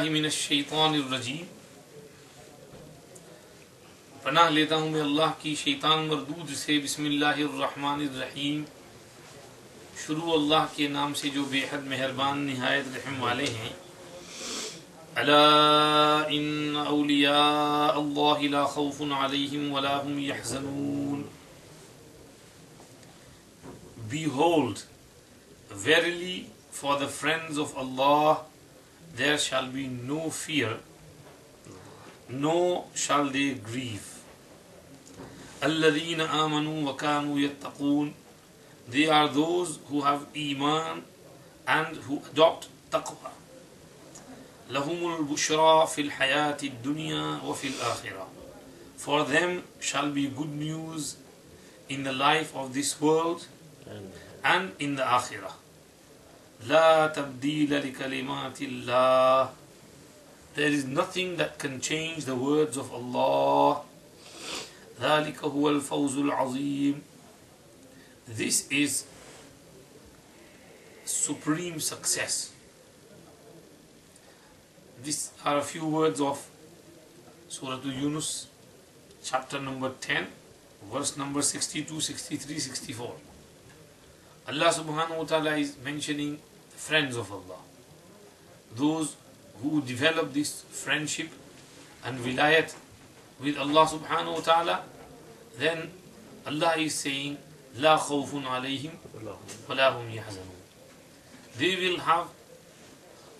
من الشیطان الرجیم پناہ لیتا ہوں میں اللہ کی شیطان مردود سے بسم اللہ الرحمن الرحیم شروع اللہ کے نام سے جو بے حد مہربان نہایت رحم والے ہیں الا ان اولیاء اللہ لا خوف علیہم ولا هم يحزنون Behold, verily for the friends of Allah there shall be no fear, nor shall they grieve. الَّذِينَ آمَنُوا وَكَانُوا يَتَّقُونَ They are those who have Iman and who adopt taqwa. لَهُمُ الْبُشْرَى فِي الْحَيَاةِ الدُّنْيَا وَفِي الْآخِرَةِ For them shall be good news in the life of this world and in the akhirah. لا تبديل لكلمات الله There is nothing that can change the words of Allah. ذلك هو الفوز العظيم This is supreme success. These are a few words of Surah Yunus, chapter number 10, verse number 62, 63, 64. Allah subhanahu wa ta'ala is mentioning the friends of Allah, those who develop this friendship and wilayat with Allah subhanahu wa ta'ala. Then Allah is saying la khawfun alayhim wa la hum yahzanun. They will have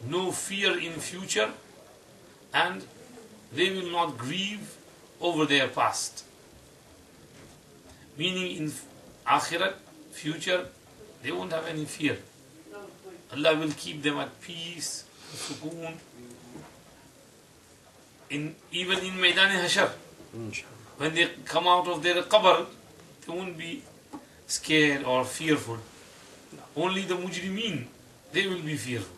no fear in future and they will not grieve over their past. Meaning in akhirat, future, they won't have any fear. Allah will keep them at peace, sukoon. Even in Maidan Hashar, when they come out of their qabr, they won't be scared or fearful. Only the mujrimeen, they will be fearful.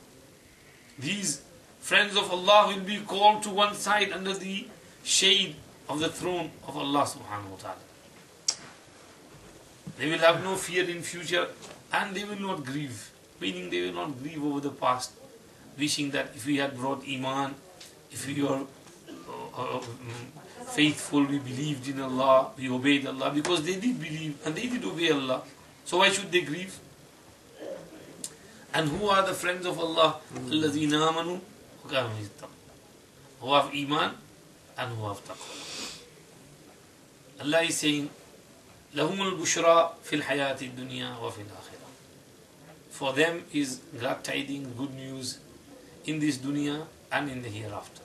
These friends of Allah will be called to one side under the shade of the throne of Allah subhanahu wa ta'ala. They will have no fear in future and they will not grieve. Meaning they will not grieve over the past, wishing that if we had brought Iman, if we were faithful, we believed in Allah, we obeyed Allah, because they did believe and they did obey Allah. So why should they grieve? And who are the friends of Allah? الَّذِينَ آمَنُوا وَكَانُوا يَتَّقُونَ Who have Iman and who have taqwa. Allah is saying, لَهُمُ الْبُشْرَى فِي الْحَيَاةِ الدُّنْيَا وَفِي الْآخِرَةِ For them is glad tidings, good news in this dunya and in the hereafter.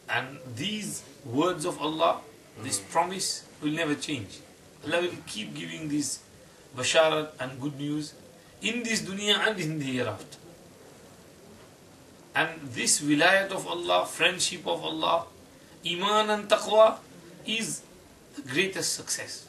And these words of Allah, this promise will never change. Allah will keep giving this basharat and good news in this dunya and in the hereafter. And this wilayat of Allah, friendship of Allah, Iman and Taqwa is the greatest success.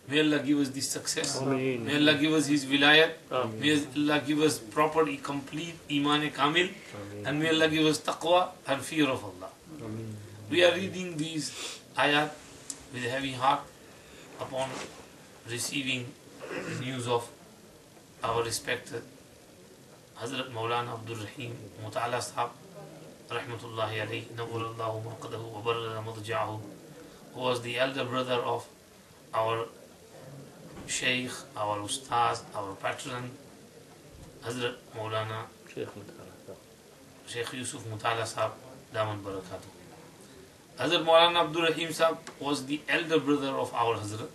May Allah give us this success. Ameen. May Allah give us His wilayat. Ameen. May Allah give us proper, complete Iman Kamil. Ameen. And may Allah give us taqwa and fear of Allah. Ameen. We are reading these ayat with a heavy heart upon receiving the news of our respected Hadhrat Maulana Abdul Raheem Motala sahab, rahmatullahi alayhi, nawwarallahu marqadahu wa barra madja'ahu, who was the elder brother of our Shaykh, our Ustaz, our patron, Hadhrat Maulana Shaykh Yusuf Motala sahab, Daman Barakatuh. Hadhrat Maulana Abdul Raheem sahab was the elder brother of our Hadhrat.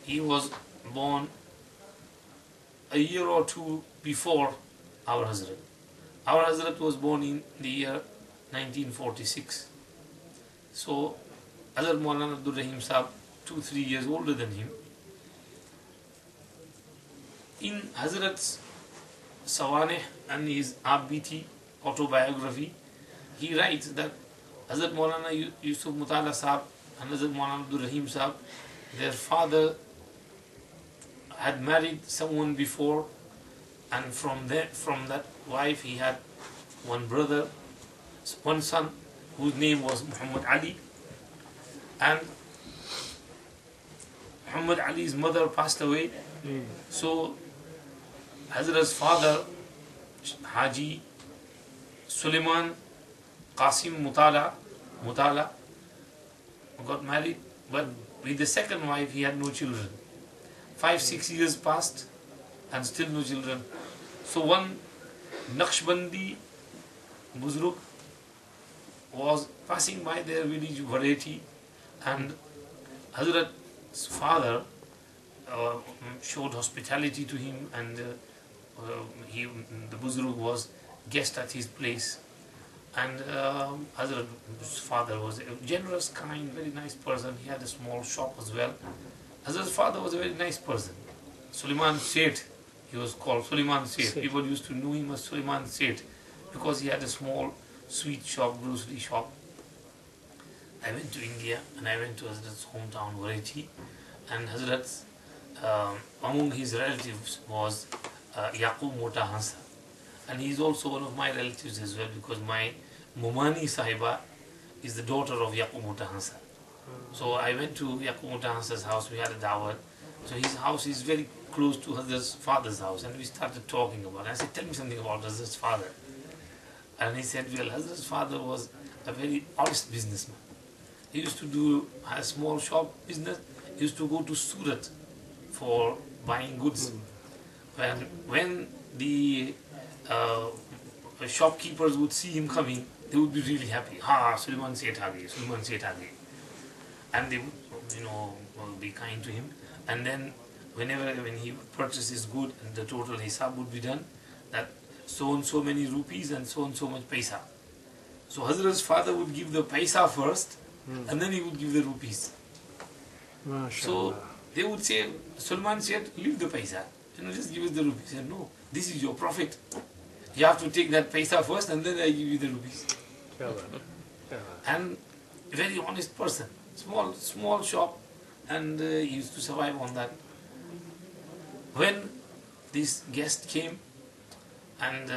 He was born a year or two before our Hadhrat. Our Hadhrat was born in the year 1946. So, Hadhrat Maulana Abdul Raheem sahab, 2-3 years older than him. In Hazrat's Sawaneh and his Abiti autobiography, he writes that Hazrat Maulana Yusuf Motala sahab and Hazrat Maulana Abdul Raheem sahab, their father had married someone before, and from that wife he had one brother, one son, whose name was Muhammad Ali, and Muhammad Ali's mother passed away. So Hazrat's father, Haji Suleiman Qasim Motala, got married, but with the second wife he had no children. 5-6 years passed and still no children. So one Naqshbandi Buzruk was passing by their village variety, and Hazrat's father showed hospitality to him, and the Buzruk was guest at his place. And Hazrat's father was a generous, kind, very nice person. He had a small shop as well. Hazrat's father was a very nice person. Suleiman Seth, he was called Suleiman Seth. People used to know him as Suleiman Seth because he had a small sweet shop, grocery shop. I went to India and I went to Hazrat's hometown, Varechi, and Hazrat's among his relatives was Yaqub Mota Hansa, and he is also one of my relatives as well, because my Mumani Sahiba is the daughter of Yaqub Mota Hansa. So I went to Yaqub Mota Hansa's house. We had a dawah. So his house is very close to Hazrat's father's house, and we started talking about it. I said, tell me something about Hazrat's father. And he said, well, Hazrat's father was a very honest businessman. He used to do a small shop business. He used to go to Surat for buying goods. When the shopkeepers would see him coming, they would be really happy. Ha, Suleiman Seth aa gaye, Suleiman Seth aa gaye. And they would, be kind to him. And then when he would purchase his good, and the total hisab would be done, that so and so many rupees and so much paisa. So Hazrat's father would give the paisa first, and then he would give the rupees. So they would say, Suleiman Seth, leave the paisa, just give us the rupees. He said, no, this is your profit. You have to take that paisa first, and then I give you the rupees. And a very honest person, small shop, and he used to survive on that. When this guest came, and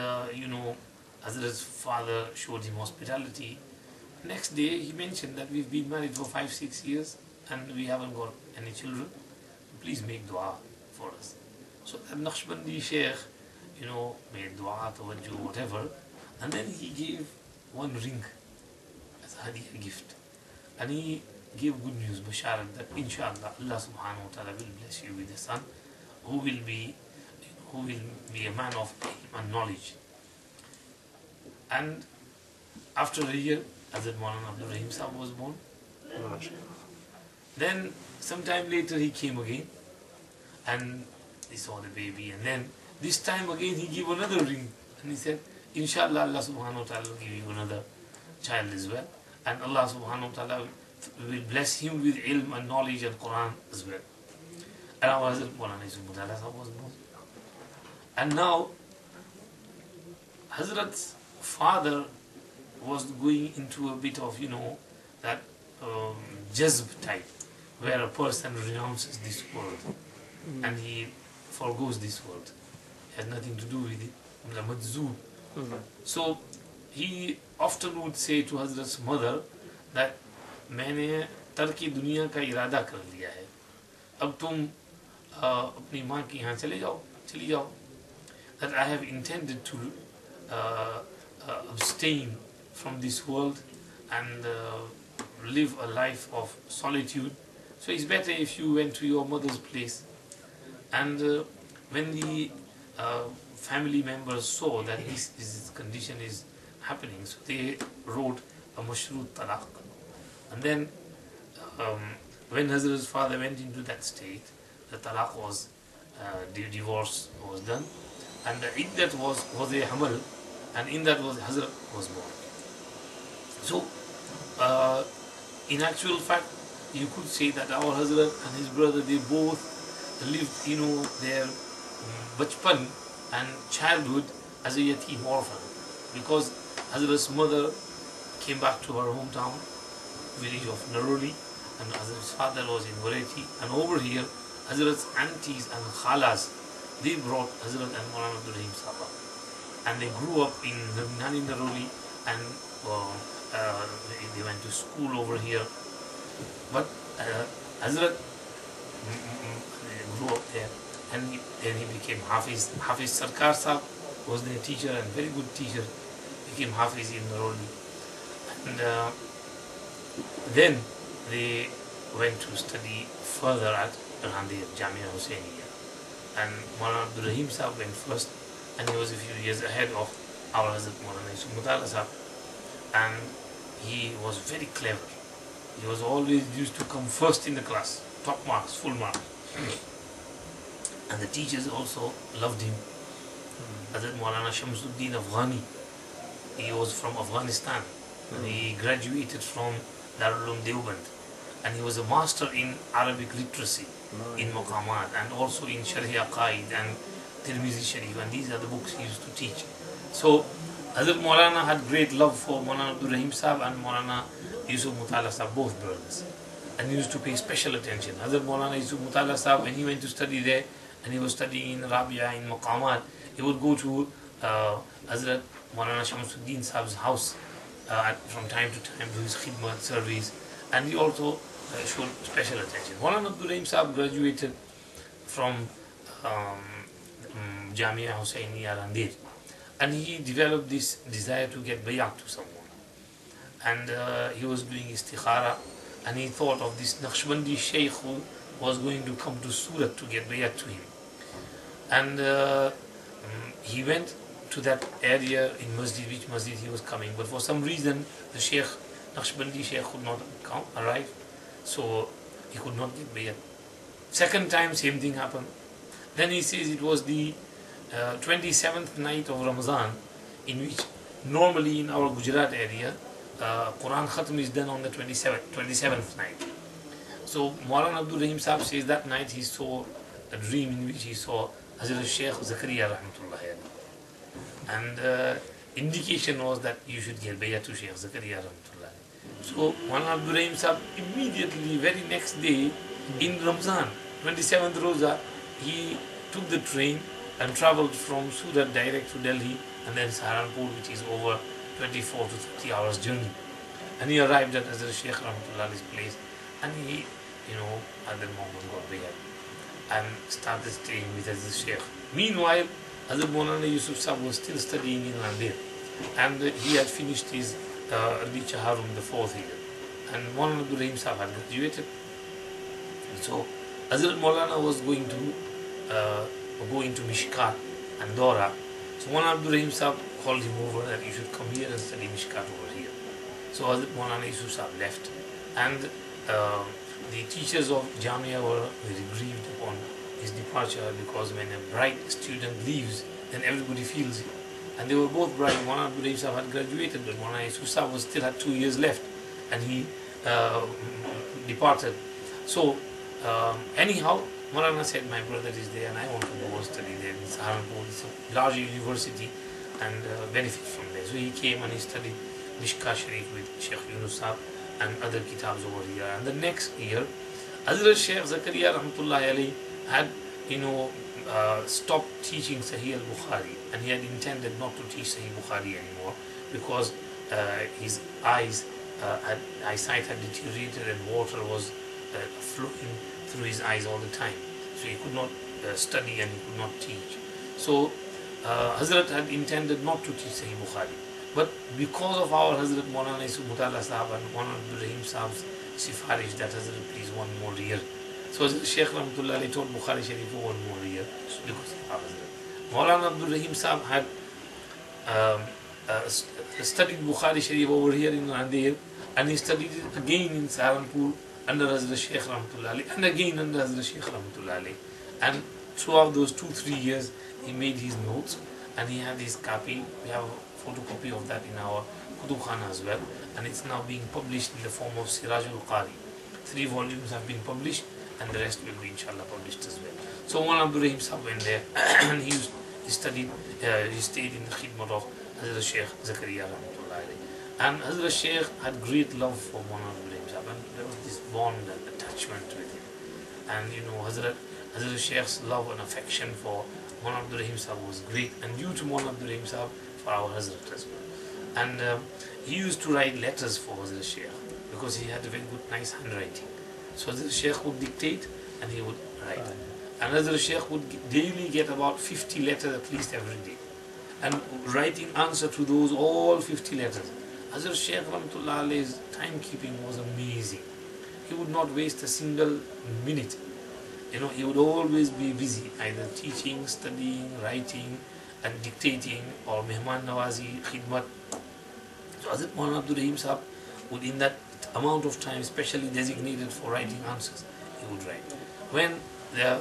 Hazrat's father showed him hospitality, next day he mentioned that we've been married for 5-6 years and we haven't got any children. Please make dua for us. So that Naqshbandi Sheikh, made dua, tawajjuh, whatever, and then he gave one ring as a hadiyah gift. And he gave good news, basharat, that inshallah Allah subhanahu wa ta'ala will bless you with a son who will be a man of ilm and knowledge. And after a year, Hazrat Maulana Abdul Raheem Sahib was born. Then sometime later he came again and he saw the baby, and then this time again he gave another ring and he said, inshallah Allah subhanahu wa ta'ala will give you another child as well, and Allah subhanahu wa ta'ala will bless him with ilm and knowledge and Quran as well. And our Hazrat Maulana Motala Sahib was born. And now Hazrat's father was going into a bit of, that jazb type, where a person renounces this world and he forgoes this world. It has nothing to do with it. The madzoob. So he often would say to Hazrat's mother that मैंने तरकी दुनिया का इरादा कर लिया है, अब तुम अपनी माँ के यहाँ चली जाओ. That I have intended to abstain from this world and live a life of solitude. So it's better if you went to your mother's place. And when the family members saw that this condition is happening, so they wrote a mashroot talaq. And then when Hazrat's father went into that state, the talaq was, the divorce was done, and the iddat was a hamal, and in that was Hazrat was born. So in actual fact, you could say that our Hazrat and his brother, they both lived, their bachpan and childhood as a yatim orphan, because Hazrat's mother came back to her hometown village of Naroli, and Hazrat's father was in Varechi, and over here Hazrat's aunties and khalas, they brought Hazrat and Maulana Abdul Raheem Sahib, and they grew up in Nani Naroli, and they went to school over here. But Hazrat grew up there, and then he became Hafiz. Hafiz Sarkar Sahab was their teacher and very good teacher, became Hafiz in Naroli. And then they went to study further at Randir, Jamia Hussainiya. And Maulana Abdul Raheem Sahab went first, and he was a few years ahead of our Hazrat Maulana Motala Sahab. And he was very clever. He was always used to come first in the class, top marks, full marks. And the teachers also loved him. Hazrat Maulana Shamsuddin Afghani, he was from Afghanistan. He graduated from Darul Uloom Deoband, and he was a master in Arabic literacy, in Maqamat, and also in Sharh Aqaid and Tirmizi Sharif, and these are the books he used to teach. So Hazrat Maulana had great love for Maulana Abdul Rahim Sahab and Maulana Yusuf Motala Sahab, both brothers, and he used to pay special attention. Hazrat Maulana Yusuf Motala Sahab, when he went to study there, and he was studying in Rabia, in Maqamat, he would go to Hazrat Maulana Shamsuddin Sahab's house from time to time to his khidmat service, and he also showed special attention. Maulana Abdul Rahim Sahab graduated from Jamia Hussainiya Randir, and he developed this desire to get bayat to someone. And he was doing istikhara, and he thought of this Naqshbandi Shaykh who was going to come to Surat to get bayat to him. And he went to that area in Masjid, which Masjid he was coming, but for some reason the Shaykh, Naqshbandi Shaykh, could not arrive, so he could not get bayat. Second time, same thing happened. Then he says it was the 27th night of Ramadan, in which normally in our Gujarat area, Quran Khatam is done on the 27th night. So Maulana Abdul Rahim Sahab says that night he saw a dream in which he saw Hazrat Shaykh Zakaria rahmatullahi, and indication was that you should get bayat to Shaykh Zakaria rahmatullahi. So Maulana Abdul Rahim Sahab immediately, very next day in Ramzan, 27th Roza, he took the train and travelled from Surat direct to Delhi, and then Saharanpur, which is over 24 to 30 hours journey. And he arrived at Hazrat Shaykh rahmatullahi's place, and he, at that moment got bayat and started staying with Hazrat Shaykh. Meanwhile, Hazrat Maulana Yusuf Sahab was still studying in Randir, and he had finished his early Chaharum, the 4th year, and Maulana Abdul Rahim Sahab had graduated. So Hazrat Maulana was going to Mishkat and Dora. So Maulana Abdul Rahim Sahab called him over that you should come here and study Mishkat over here. So Hazrat Maulana Yusuf Sahab left, and the teachers of Jamia were very grieved upon his departure, because when a bright student leaves, then everybody feels it. And they were both bright. Maulana Abdul Rahim Sahab had graduated, but Maulana Yusuf Sahab still had 2 years left, and he departed. So anyhow, Maulana said, my brother is there and I want to go and study there in Saharanpur. It's a large university and benefit from there. So he came and he studied Mishka Sharif with Shaykh Yunus Sahab and other kitabs over here. And the next year, Hazrat Shaykh Zakaria rahmatullahi alayhi had, stopped teaching Sahih al-Bukhari, and he had intended not to teach Sahih Bukhari anymore, because his eyesight had deteriorated and water was flowing through his eyes all the time, so he could not study and he could not teach. So Hazrat had intended not to teach Sahih Bukhari, but because of our Hazrat Maulana Yusuf Motala Sahab and Maulana Abdul Rahim Sahab's sifarish that Hazrat please 1 more year, so Shaykh Rahmatullah taught Bukhari Sharif for 1 more year because of our Hazrat. Maulana Abdul Rahim Sahab had studied Bukhari Sharif over here in Randir, and he studied it again in Saharanpur under Hazrat Shaykh Rahmatullah, and again under Hazrat Shaykh Rahmatullah. And throughout those 2-3 years, he made his notes, and he had his copy. We have a photocopy of that in our Kutub Khana as well, and it's now being published in the form of Sirajul Qari. 3 volumes have been published, and the rest will be inshallah published as well. So Maulana Abdul Rahim Sahab went there, and he stayed in the khidmat of Hazrat Shaykh Zakaria rahmatullah. And Hazrat Shaykh had great love for Maulana Abdul Rahim Sahab, and there was this bond and attachment with him. And Hazrat Shaykh's love and affection for Maulana Abdul Rahim Sahab was great, and due to Maulana Abdul Rahim Sahab for our Hazrat as well. And he used to write letters for Hazrat Shaykh, because he had a very good, nice handwriting. So Hazrat Shaykh would dictate and he would write. And Hazrat Shaykh would daily get about 50 letters at least every day. And writing answer to those all 50 letters. Hazrat Shaykh rahmatullahi's timekeeping was amazing. He would not waste a single minute. He would always be busy, either teaching, studying, writing, and dictating, or mehman nawazi, khidmat. So Hazrat Maulana Abdul Rahim Sahab would, in that amount of time specially designated for writing answers, he would write. When the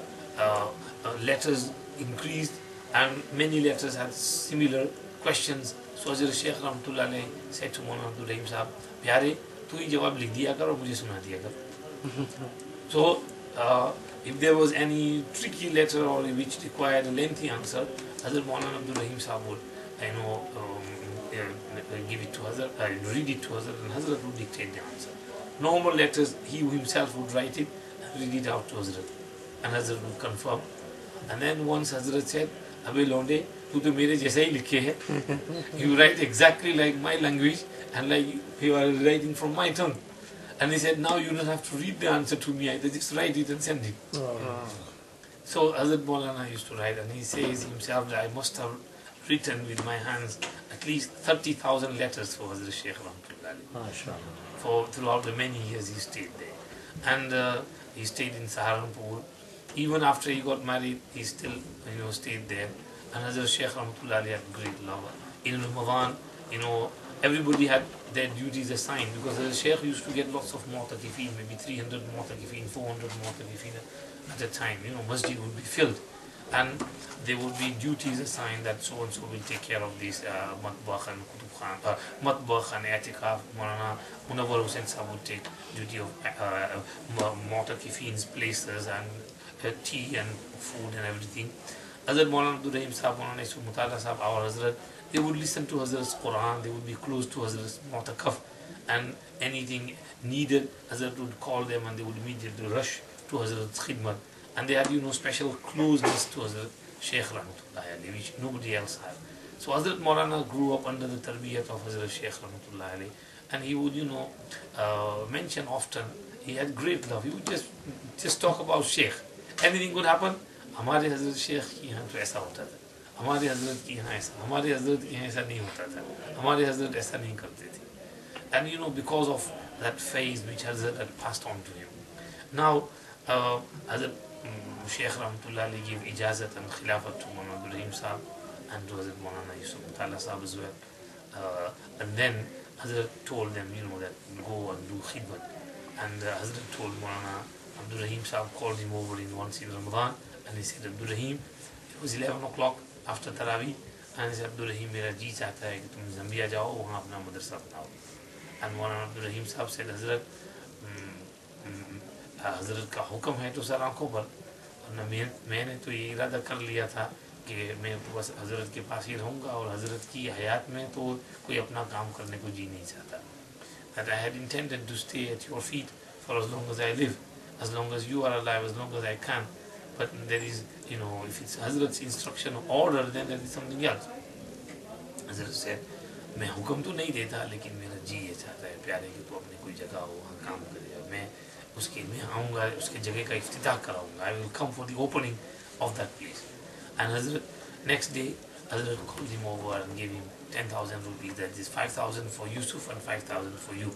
letters increased and many letters had similar questions, so Hazrat Shaykh rahmatullahi said to Maulana Abdul Rahim Sahab, "Pyare, tu hi jawab likh diya kar aur mujhe suna diya kar." So if there was any tricky letter or which required a lengthy answer, Hazrat Maulana Abdul Rahim Sahab would give it to Hazrat, read it to Hazrat, and Hazrat would dictate the answer. Normal letters, he himself would write it and read it out to Hazrat, and Hazrat would confirm. And then once Hazrat said, "Abhi Londe, tu to mere jaisa hi likhe hai." You write exactly like my language and like you are writing from my tongue. And he said, "Now you don't have to read the answer to me, either just write it and send it." So Hazrat Maulana used to write, and he says himself that I must have written with my hands at least 30,000 letters for Hazrat Shaykh rahmatullahi. For throughout the many years he stayed there. And he stayed in Saharanpur. Even after he got married, he still stayed there. And Hazrat Shaykh rahmatullahi had great love. In Ramadan, everybody had their duties assigned, because the Shaykh used to get lots of mu'takifeen, maybe 300 mu'takifeen, 400 mu'takifeen at a time. Masjid would be filled, and there would be duties assigned that so and so will take care of this matbakh and kutub khan, matbakh and i'tikaf. Maulana Munawwar Hussain Sahab would take duty of mu'takifeen's places and tea and food and everything. Hazrat Maulana Abdul Rahim Sahab, Maulana Motala Sahab, our Hazrat, they would listen to Hazrat's Quran, they would be close to Hazrat's mu'takaf, and anything needed, Hazrat would call them and they would immediately rush to Hazrat's khidmat. And they had, special closeness to Hazrat Shaykh rahmatullahi, which nobody else had. So Hazrat Maulana grew up under the tarbiyat of Hazrat Shaykh rahmatullahi, and he would, mention often, he had great love. He would just talk about Shaykh. Anything could happen. हमारे हजरत शेख की यहाँ तो ऐसा होता था, हमारे हजरत की यहाँ ऐसा, हमारे हजरत की यहाँ ऐसा नहीं होता था, हमारे हजरत ऐसा नहीं करते थे. And because of that phase which Hazrat had passed on to him. Now Hazrat Shaykh rahmatullahi gave ijazat and khilafat to Maulana Abdul Rahim Sahab and to Hazrat Maulana Motala Sahab as well. And then Hazrat told them, that go and do khidmat. And Hazrat told Maulana Abdul Rahim Sahab, called him over once in Ramadan, and he said, Abdul Rahim, it was 11 o'clock after Tarawih, and he said, Abdul Rahim, mera ji chahta hai ki tum Zambia jao, wahan apna madrasa banao. And Maulana Abdul Rahim Sahab said, Hazrat, Hazrat का हुक्म है तो sir आंखों पर, वरना मैंने तो ये इरादा कर लिया था कि मैं तो बस हजरत के पास ही रहूँगा, और हजरत की हयात में तो कोई अपना काम करने को जी नहीं चाहता. That I had intended to stay at your feet for as long as I live, as long as you are alive, as long as I can. But there is, if it's Hazrat's instruction or order, then there is something else. Hazrat said, मैं हुक्म तो नहीं देता, लेकिन मेरा जी ये चाहता है प्यारे कि तू अपनी कोई जगह हो, वहाँ काम करे. मैं आऊँगा, उसके जगह का इफ्तिताह कराऊँगा. I will come for the opening of that place. And Hazrat, next day, Hazrat called him over and gave him 10,000 rupees. That is 5,000 for Yusuf and 5,000 for you.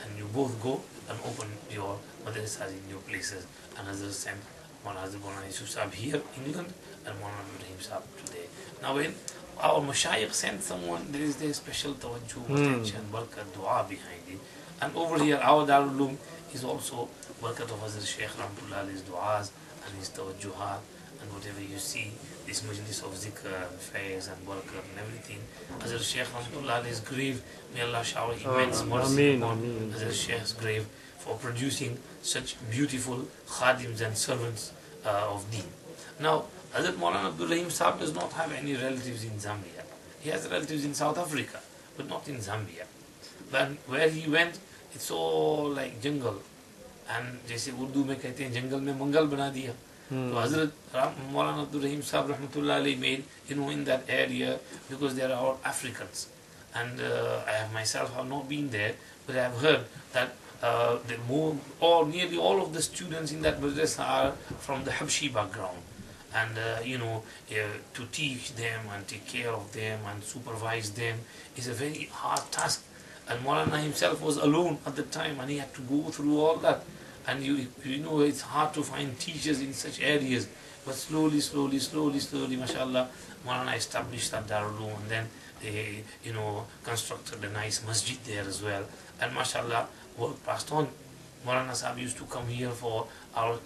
And you both go and open your madrasas in your places. And Hazrat sent Maulana Yusuf Sahab here, England, and Maulana Rahim Sahab today. Now when our Mashayikh sent someone, there is their special tawajjuh, attention, barakat, dua behind it. And over here, our Darul Uloom is also barakat of Hazrat Shaykh rahmatullahi's du'as and his tawajjuhat, and whatever you see, this majlis of zikr and faiz and barakat and everything. Hazrat Shaykh rahmatullahi's grave, may Allah shower immense mercy upon Hazrat Shaykh's grave for producing such beautiful khadims and servants of deen. Now, Hazrat Maulana Abdul Rahim Sahab does not have any relatives in Zambia. He has relatives in South Africa, but not in Zambia. But where he went, it's all like jungle. And जैसे उर्दू में कहते हैं जंगल में मंगल बना दिया. So Hazrat Maulana Abdul Rahim Sahab rahmatullahi made, in that area, because there are all Africans. And I have myself have not been there, but I have heard that nearly all of the students in that madrasa are from the Habshi background. And to teach them and take care of them and supervise them is a very hard task. And Maulana himself was alone at the time, and he had to go through all that. And it's hard to find teachers in such areas. But slowly, mashallah, Maulana established that Darul, and then they, constructed a nice masjid there as well. And mashallah, work passed on. Maulana Sahib used to come here for our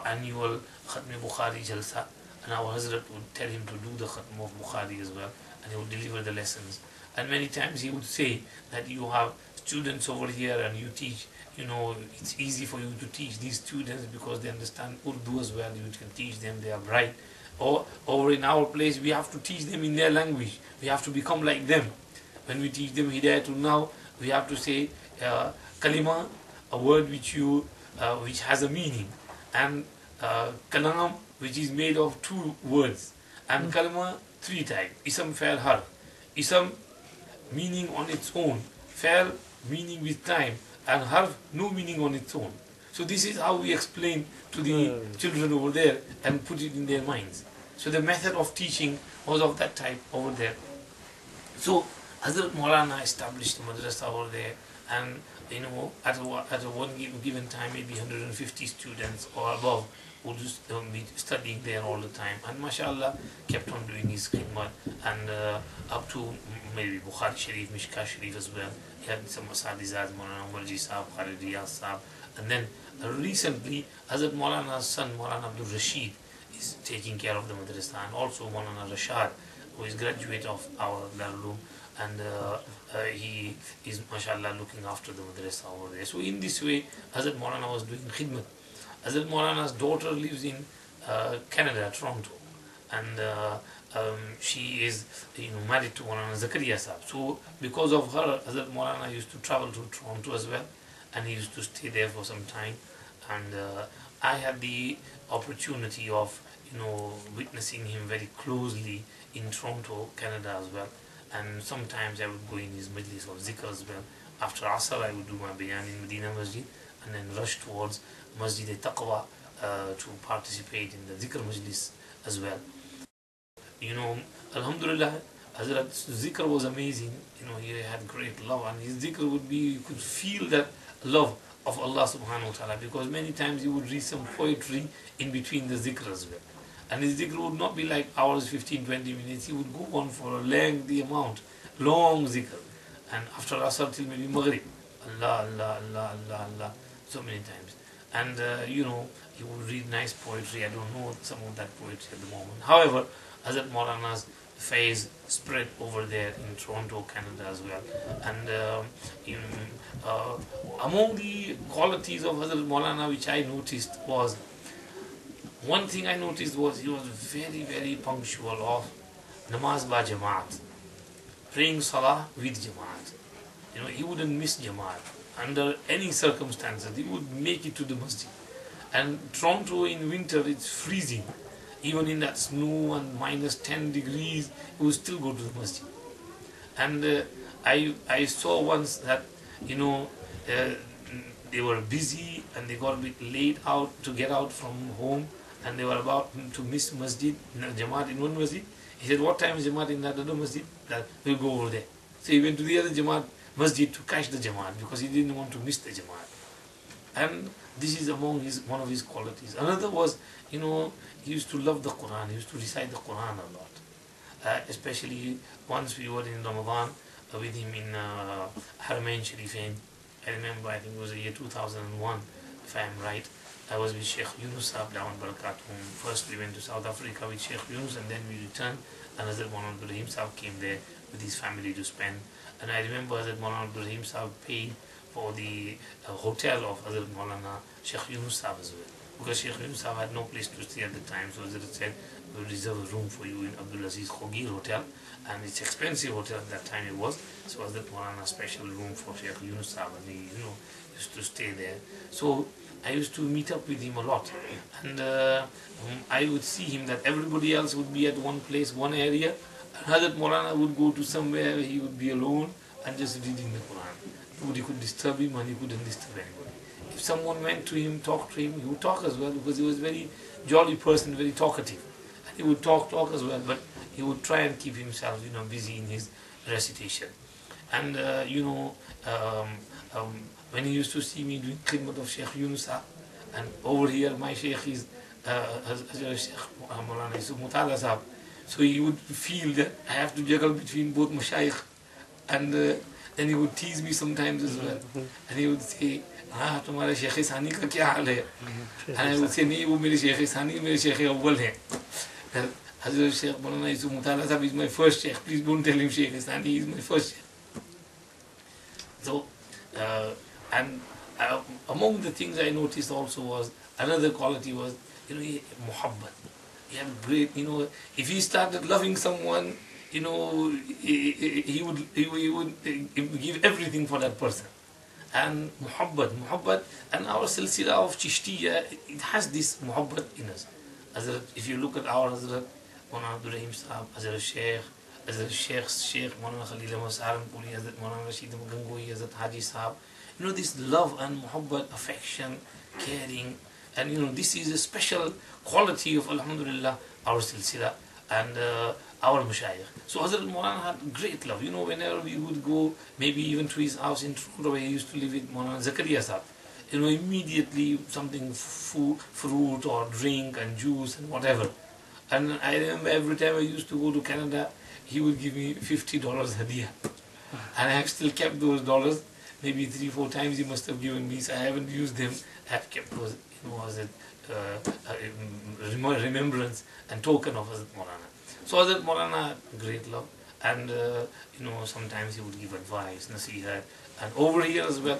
annual Khatm Bukhari Jalsa, and our Hadhrat would tell him to do the Khatm of Bukhari as well, and he would deliver the lessons. And many times he would say that you have students over here and you teach, it's easy for you to teach these students because they understand Urdu as well. You can teach them, they are bright. Or over in our place, we have to teach them in their language. We have to become like them. When we teach them Hidayah now, we have to say kalima, a word which has a meaning, and kalam, which is made of 2 words, and kalima 3 types. Isam, fa'al, harf. Isam, meaning on its own, fa'al, meaning with time, and harf, no meaning on its own. So this is how we explain to the children over there and put it in their minds. So the method of teaching was of that type over there. So Hazrat Maulana established a madrasa over there, and at a one given time, maybe 150 students or above would just be studying there all the time. And mashallah, kept on doing his khidmat, and up to maybe Bukhari Sharif, Mishka Sharif as well. He had some Asatizahs, Maulana Umarji Sahab, Khalid Riyaz Sahab. And then recently, Hazrat Maulana's son, Maulana Abdul Rashid, is taking care of the madrasa, and also Maulana Rashad, who is graduate of our Darul, and he is, mashallah, looking after the madrasa over there. So in this way, Hazrat Maulana was doing khidmat. Hazrat Maulana's daughter lives in Canada, Toronto, and she is married to Maulana Zakaria Sahab. So because of her, Hazrat Maulana used to travel to Toronto as well, and he used to stay there for some time. And I had the opportunity of witnessing him very closely in Toronto, Canada as well. And sometimes I would go in his majlis of zikr as well. After Asr, I would do my bayan in Medina Masjid, and then rush towards Masjid-e-Taqwa to participate in the zikr majlis as well. Alhamdulillah, Hazrat's zikr was amazing. He had great love, and his zikr would be, you could feel that love of Allah subhanahu wa ta'ala, because many times he would read some poetry in between the zikr as well. And his zikr would not be like hours, 15, 20 minutes. He would go on for a lengthy amount, long zikr. And after Asr till maybe Maghrib, Allah, Allah, Allah, Allah, Allah, so many times. And he would read nice poetry. I don't know some of that poetry at the moment. However, Hazrat Maulana's phase spread over there in Toronto, Canada as well. And among the qualities of Hazrat Maulana which I noticed was, one thing I noticed was he was very, very punctual of namaz ba jamaat, praying salah with jamaat. He wouldn't miss jamaat under any circumstances. He would make it to the masjid. And Toronto in winter, it's freezing. Even in that snow and minus 10 degrees, he would still go to the masjid. And I saw once that, they were busy and they got a bit late to get out from home, and they were about to miss masjid, jamaat in one masjid. He said, what time is jamaat in that other masjid? That we'll go over there. So he went to the other jamaat masjid to catch the jamaat, because he didn't want to miss the jamaat. And this is one of his qualities. Another was, he used to love the Quran. He used to recite the Quran a lot. Especially once we were in Ramadan with him in Haramain Sharifain. I remember, I think it was the year 2001, if I am right. I was with Sheikh Yunus Sahab down Barakatuhum. First we went to South Africa with Sheikh Yunus, and then we returned, and Hazrat Maulana Raheem Sahab came there with his family to spend. And I remember Hazrat Maulana Raheem Sahab paid for the hotel of Hazrat Maulana Sheikh Yunus Sahab as well, because Sheikh Yunus Sahab had no place to stay at the time. So Hazrat said, we'll reserve a room for you in Abdul Aziz Khogir Hotel, and it's expensive hotel at that time it was. So Hazrat Maulana special room for Sheikh Yunus Sahab, and he used to stay there. So I used to meet up with him a lot, and I would see him that everybody else would be at one place, one area, and Hazrat Maulana would go to somewhere, he would be alone, and just reading the Quran. Nobody could disturb him and he couldn't disturb anybody. If someone went to him, talked to him, he would talk as well, because he was a very jolly person, very talkative. And he would talk as well, but he would try and keep himself, busy in his recitation. And, when he used to see me doing khidmat of Sheikh Yunusa, and over here my Sheikh is Sheikh Maulana Motala sahab. So he would feel that I have to juggle between both Mashayikh, and then he would tease me sometimes as well. And he would say, तुम्हारे शेख सानी का क्या हाल है? And I would say, नहीं, वो मेरे शेख सानी, मेरे शेख अव्वल है. Hadhrat Sheikh Maulana Motala sahab is my first Sheikh. Please don't tell him Sheikh Sani, he is my first Sheikh. So, among the things I noticed also was, another quality was, muhabbat. He had great, if he started loving someone, he would give everything for that person. And muhabbat, and our silsila of Chishtiya, it has this muhabbat in us. If you look at our Hadhrat, Maulana Abdul Raheem sahab, Hadhrat Sheikh, Maulana Khalil Ahmad Saranpuri, Hadhrat Maulana Rashid Gangoi, Hadhrat Haji sahab, this love and muhabbat, affection, caring, and this is a special quality of, alhamdulillah, our silsila and our mashayikh. So Hazrat Maulana had great love. Whenever we would go, maybe even to his house in Toronto, where he used to live with Maulana Zakaria sahab, immediately something, fruit or drink and juice and whatever. And I remember every time I used to go to Canada, he would give me $50 hadiyah. And I have still kept those dollars. Maybe 3-4 times he must have given me, so I haven't used them. I have kept those, as a remembrance and token of Hazrat Maulana. So Hazrat Maulana, great love. And, sometimes he would give advice, nasihat. And over here as well,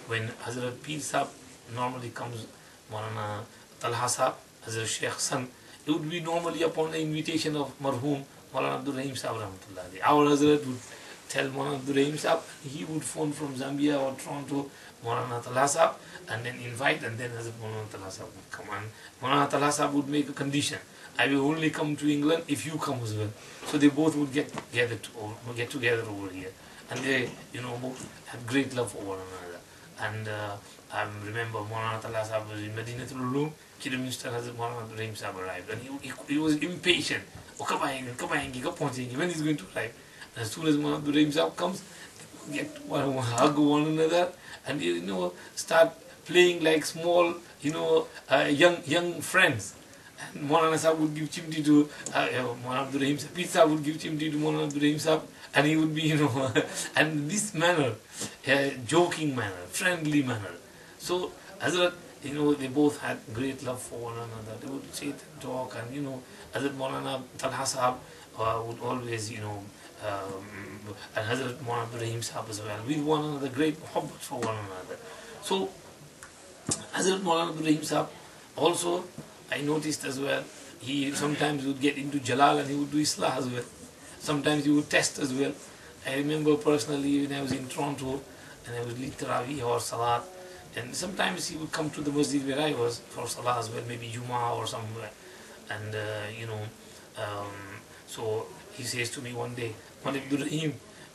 when Hazrat Pir Sahab normally comes, Maulana Talha Sahab, Hazrat Sheikh's son, it would be normally upon the invitation of Marhum, Maulana Abdul Raheem Sahab, rahmatullahi. Our Hazrat would tell Maulana Abdul Raheem Sahab, he would phone from Zambia or Toronto, Maulana Talha Sahab, and then invite, and then Hazrat Maulana Talha Sahab would come. And Maulana Talha Sahab would make a condition: I will only come to England if you come as well. So they both would get together over here, and they, both had great love for one another. And I remember Maulana Talha Sahab was in Madinatul Ulum. Kidderminster, Hazrat Maulana Abdul Raheem Sahab arrived, and he was impatient. When he's going to arrive? And as soon as Maulana Abdul Raheem Sahab comes, they get to hug one another, and start playing like small, young friends. And Maulana Sahab would give chimti to Maulana Abdul Raheem Sahab. Pir Sahab would give chimti to Maulana Abdul Raheem Sahab, and he would be, and this manner, joking manner, friendly manner. So Hazrat, they both had great love for one another. They would sit and talk, and Hazrat Maulana Talha Sahab would always, and Hazrat Maulana Abdul Raheem Sahab as well, with one another, great muhabbat for one another. So Hazrat Maulana Abdul Raheem Sahab also, I noticed as well, he sometimes would get into Jalal and he would do Islah as well. Sometimes he would test as well. I remember personally when I was in Toronto and I would lead Tarawih or Salat, and sometimes he would come to the masjid where I was for Salah as well, maybe Jummah or somewhere. And so he says to me one day, Abdul Rahim,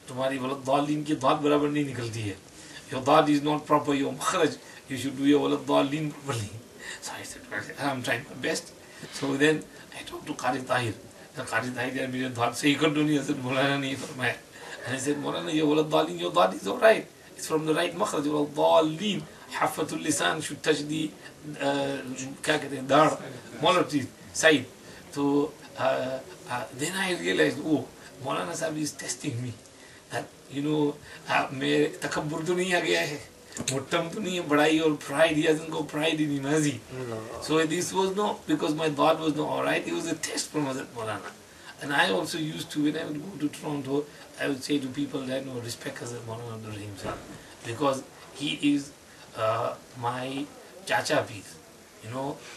तुम्हारी वलद दालिन की दाद बराबर नहीं निकलती है. Your dad is not proper, your makhraj, you should do your walad dalin properly. So I said, well, I'm trying my best. So then I talked to Qari Tahir. The Qari Tahir मेरे dad से ही कर दो नहीं, ऐसे Maulana नहीं फरमाया. And I said, Maulana, your walad dalin, your dad is alright. It's from the right makhraj, walad dalin. Hafatul lisan should touch the क्या कहते हैं दाढ़, molar teeth, side. So then I realized, oh, Maulana Sahib is testing me. That मैं तकब्बुर तो नहीं आ गया है, मुट्टम तो नहीं है, बड़ाई और pride, he hasn't got pride in him, has he? So this was not because my thought was not alright, it was a test from Hazrat Maulana. And I also used to, when I would go to Toronto, I would say to people that respect Hazrat Maulana Abdul Rahim Sahib, because he is my chacha piece.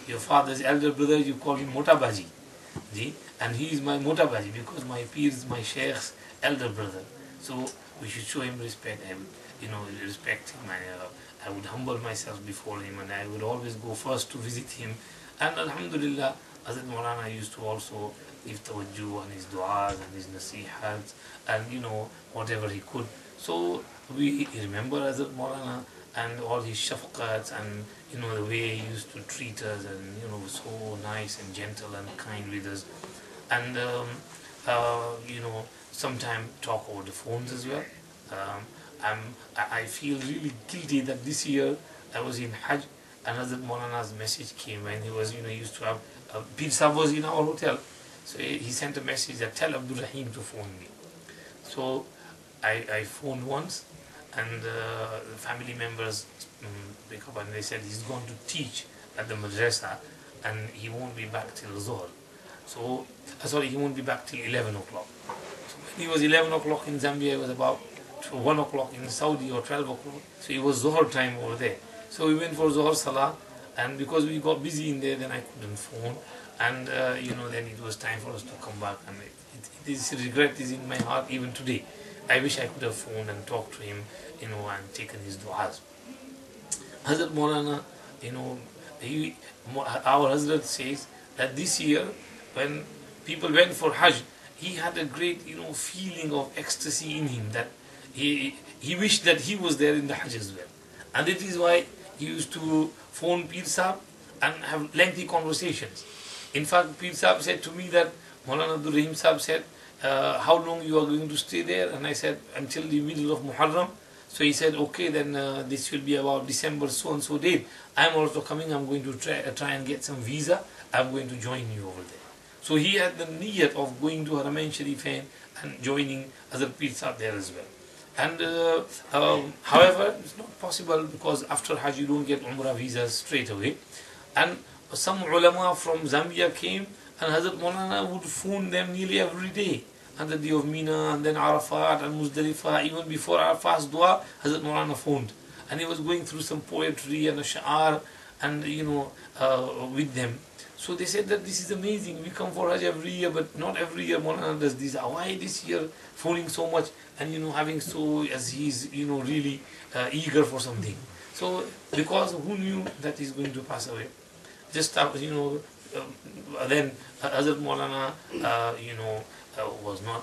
Your father's elder brother, you call him Motabaji. And he is my Motabaji because my peer is my Sheikh's elder brother. So we should show him respect and respect him. I would humble myself before him, and I would always go first to visit him. And alhamdulillah, Hazrat Maulana used to also give tawajjuh and his du'as and his nasihats and whatever he could. So we remember Hazrat Maulana and all his shafqats and the way he used to treat us and so nice and gentle and kind with us. And sometimes talk over the phones as well. I feel really guilty that this year I was in Hajj and Hazrat Maulana's message came when he was, he used to have, Pir Sahib was in our hotel. So he sent a message that tell Abdul Raheem to phone me. So I phoned once and the family members pick up and they said he's going to teach at the madrasa and he won't be back till Zohr. So, sorry, he won't be back till 11 o'clock. So when he was 11 o'clock in Zambia, it was about 1 o'clock in Saudi or 12 o'clock. So it was Zohr time over there. So we went for Zohr Salah and because we got busy in there, then I couldn't phone. And, then it was time for us to come back. And this regret is in my heart even today. I wish I could have phoned and talked to him, and taken his du'as. Hazrat Maulana, our Hazrat says that this year, when people went for Hajj, he had a great, feeling of ecstasy in him that he wished that he was there in the Hajj as well. And that is why he used to phone Pir Sahib and have lengthy conversations. In fact, Pir Sahib said to me that Maulana Abdul Rahim Sahib said, how long you are going to stay there? And I said, until the middle of Muharram. So he said, okay, then this will be about December so-and-so date. I'm also coming, I'm going to try and get some visa. I'm going to join you over there. So he had the niyat of going to Haramain Sharifain and joining other Pir Sahib there as well. And however, it's not possible because after Hajj you don't get Umrah visas straight away. And some ulama from Zambia came and Hazrat Maulana would phone them nearly every day. And the day of Mina and then Arafat and Muzdalifah, even before Arafat's dua, Hazrat Maulana phoned. And he was going through some poetry and a sha'ar and with them. So they said that this is amazing, we come for Hajj every year, but not every year Maulana does this. Why this year phoning so much and having so, as he's really eager for something. So because who knew that he's going to pass away? Just then Hazrat Maulana was not,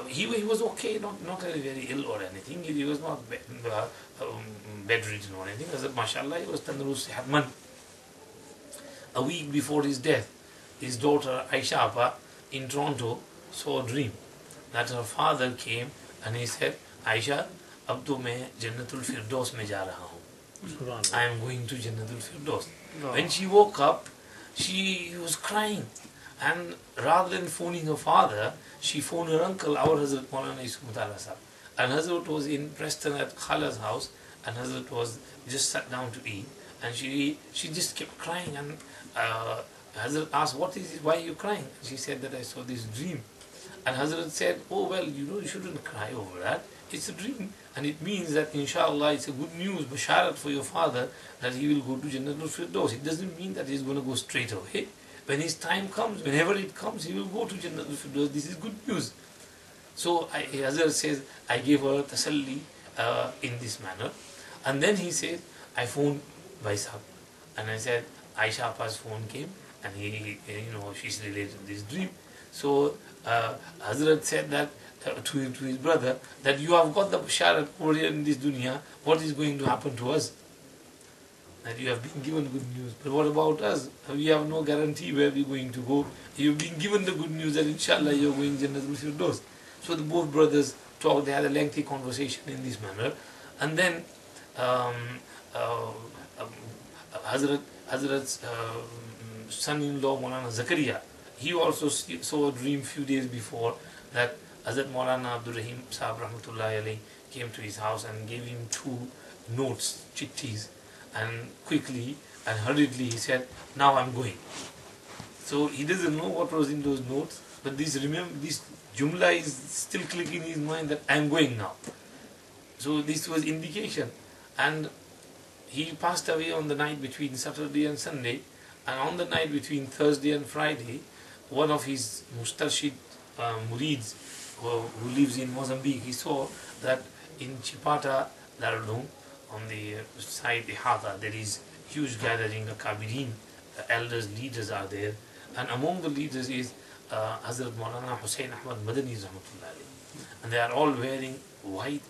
he was okay, not very ill or anything. He was not bedridden or anything. Hazrat mashallah, he was Tandurust Sihatman. A week before his death, his daughter Aisha Appa in Toronto saw a dream that her father came and he said, Aisha, ab to main Jannatul Firdaus mein ja raha hu. I am going to Jannatul Firdaus. No. When she woke up, she was crying. And rather than phoning her father, she phoned her uncle, our Hazrat Maulana Motala sahab. And Hazrat was in Preston at Khala's house and Hazrat was just sat down to eat. And she just kept crying and Hazrat asked, what is it, why are you crying? And she said that I saw this dream. And Hazrat said, oh well, you shouldn't cry over that. It's a dream. And it means that inshallah it's a good news, basharat for your father that he will go to Jannatul Firdaus. It doesn't mean that he's going to go straight away. When his time comes, whenever it comes, he will go to Jannatul Firdaus. This is good news. So Hazrat says, I gave her tasalli in this manner. And then he says, I phoned Bhai Sahib. And I said, Aisha Appa's phone came and she's related this dream. So Hazrat said that to his brother, that you have got the basharat over here in this dunya, what is going to happen to us? That you have been given good news. But what about us? We have no guarantee where we're going to go. You've been given the good news that inshallah you're going Jannatul Firdaus. So the both brothers talked, they had a lengthy conversation in this manner. And then Hazrat's son-in-law Maulana Zakaria, he also saw a dream few days before that Hazrat Maulana Abdul Rahim Sahib rahmatullahi alayhi came to his house and gave him 2 notes, chittis, and quickly and hurriedly he said, now I'm going. So he doesn't know what was in those notes, but this jumla is still clicking in his mind that I'm going now. So this was indication. And he passed away on the night between Saturday and Sunday, and on the night between Thursday and Friday, one of his mustarshid murids who lives in Mozambique, he saw that in Chipata Darulum, on the side Ihata, there is huge gathering of Kabirin, the elders, leaders are there, And among the leaders is Hazrat Maulana Hussain Ahmad Madani rahmatullahi. And they are all wearing white,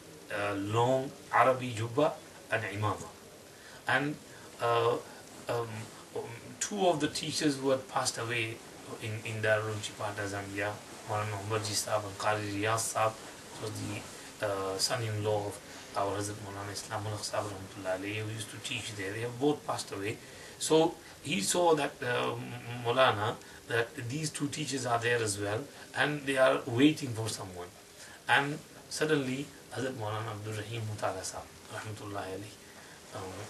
long Arabi jubba and imama. And um, two of the teachers who had passed away in Darul Chipata Zambia, Maulana Umarji Sahab and Qari Riyaz Sahab, was the son-in-law of our Hazrat Maulana Islam Ulaq Sahab rahmatullahi, who used to teach there. They have both passed away. So he saw that Maulana, that these two teachers are there as well, and they are waiting for someone. And suddenly Hazrat Maulana Abdul Raheem Motala Sahab rahmatullahi alayhi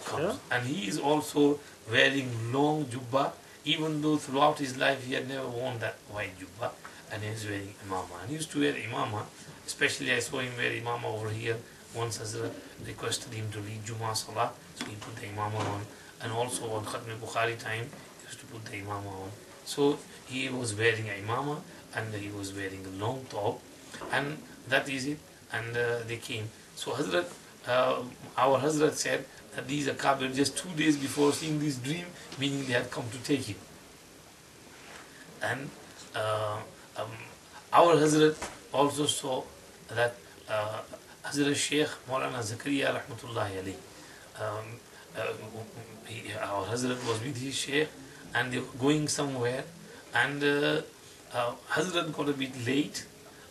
comes. And he is also wearing long jubba, even though throughout his life he had never worn that white jubba, and he is wearing imama. And he used to wear imama, especially I saw him wear imama over here. Once Hazrat requested him to lead Jummah Salah, so he put the imama on. And also on Khatm Bukhari time, he used to put the imama on. So he was wearing a imama and he was wearing a long top, and that is it. And they came. So Hazrat, our Hazrat said that these are Kabir just 2 days before seeing this dream, meaning they had come to take him. And our Hazrat also saw that Hazrat Sheikh Maulana Zakaria rahmatullahi alayhi, our Hazrat was with his Sheikh and they were going somewhere, and Hazrat got a bit late,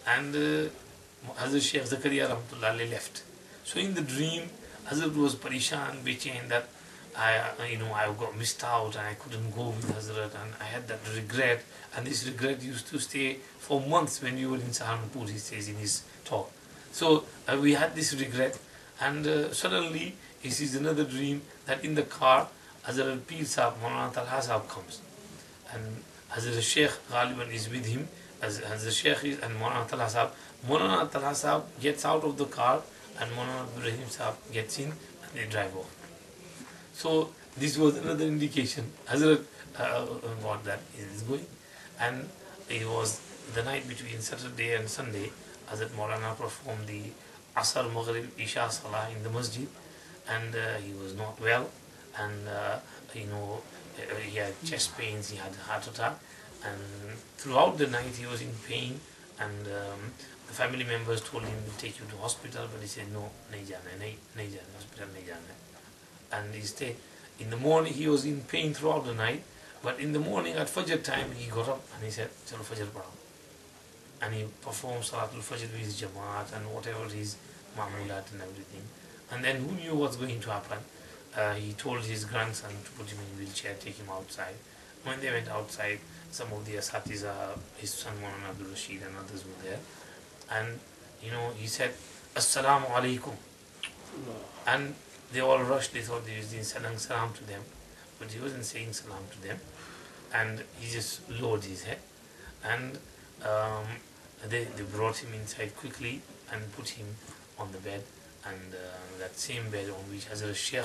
and Hazrat Sheikh Zakaria rahmatullahi alayhi left. So in the dream, Hazrat was parishan, bechain, that I got missed out and I couldn't go with Hazrat, and I had that regret, and this regret used to stay for months when we were in Saharanpur, he says in his talk. So we had this regret, and suddenly he sees another dream that in the car Hazrat Pir Sahab, Maulana Talha Sahab comes, and Hazrat Sheikh Ghaliban is with him, as Hazrat Sheikh is, and Maulana Talha Sahab. Maulana Talha Sahab gets out of the car and Maulana Raheem Sahab gets in and they drive off. So this was another indication. Hazrat got that he is going, and it was the night between Saturday and Sunday. Hazrat Maulana performed the Asr, Maghrib, Isha Salah in the masjid, and he was not well, and he had chest pains, he had a heart attack, and throughout the night he was in pain, and the family members told him to take you to hospital, but he said no, nahi jana, hospital nahi jana. And he stayed. In the morning he was in pain throughout the night, but in the morning at Fajr time he got up and he said, Chalo Fajr padao. And he performed Salatul Fajr with his Jamaat and whatever his Ma'mulat and everything. And then who knew what's going to happen? He told his grandson to put him in a wheelchair, take him outside. When they went outside, some of the Asatiza, his son Maulana Abdul Rashid and others were there. And he said, Assalamu alaikum. And they all rushed, they thought he was saying salam to them, but he wasn't saying salam to them. And he just lowered his head. And they brought him inside quickly and put him on the bed. And that same bed on which Hazrat Sheikh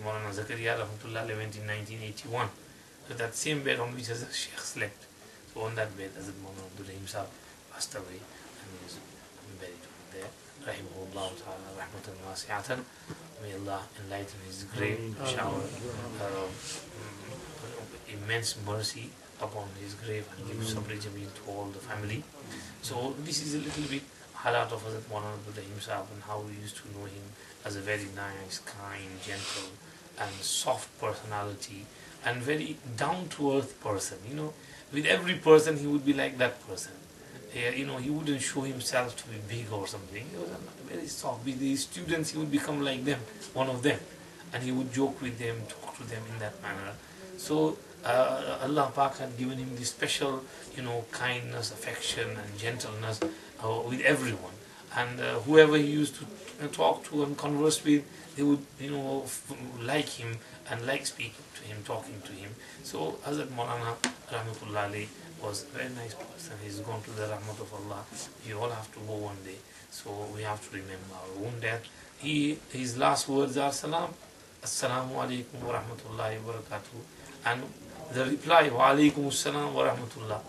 Maulana Zakaria rahmatullahi went in 1981. So that same bed on which Hazrat Sheikh slept. So on that bed, Hazrat Maulana Abdul Rahim Sahab passed away and he was buried over there. Rahimahullah ta'ala rahmatan wasi'atan. May Allah enlighten his grave, shower immense mercy upon his grave and give sabr jameel to all the family. So this is a little bit halat of Hazrat Maulana Abdul Rahim Sahab and how we used to know him as a very nice, kind, gentle and soft personality and very down-to-earth person. With every person he would be like that person. He wouldn't show himself to be big or something. He was very soft. With his students he would become like them, one of them, and he would joke with them, talk to them in that manner. So Allah Pak had given him this special, kindness, affection and gentleness with everyone. And whoever he used to talk to and converse with, they would, like him and like speaking to him, talking to him. So Hazrat Maulana rahmatullahi was a very nice person. He's gone to the rahmat of Allah. We all have to go one day. So we have to remember our own death. His last words are salam. Assalamu alaikum wa rahmatullahi wa barakatuh. And the reply, wa alaikum assalam wa rahmatullah.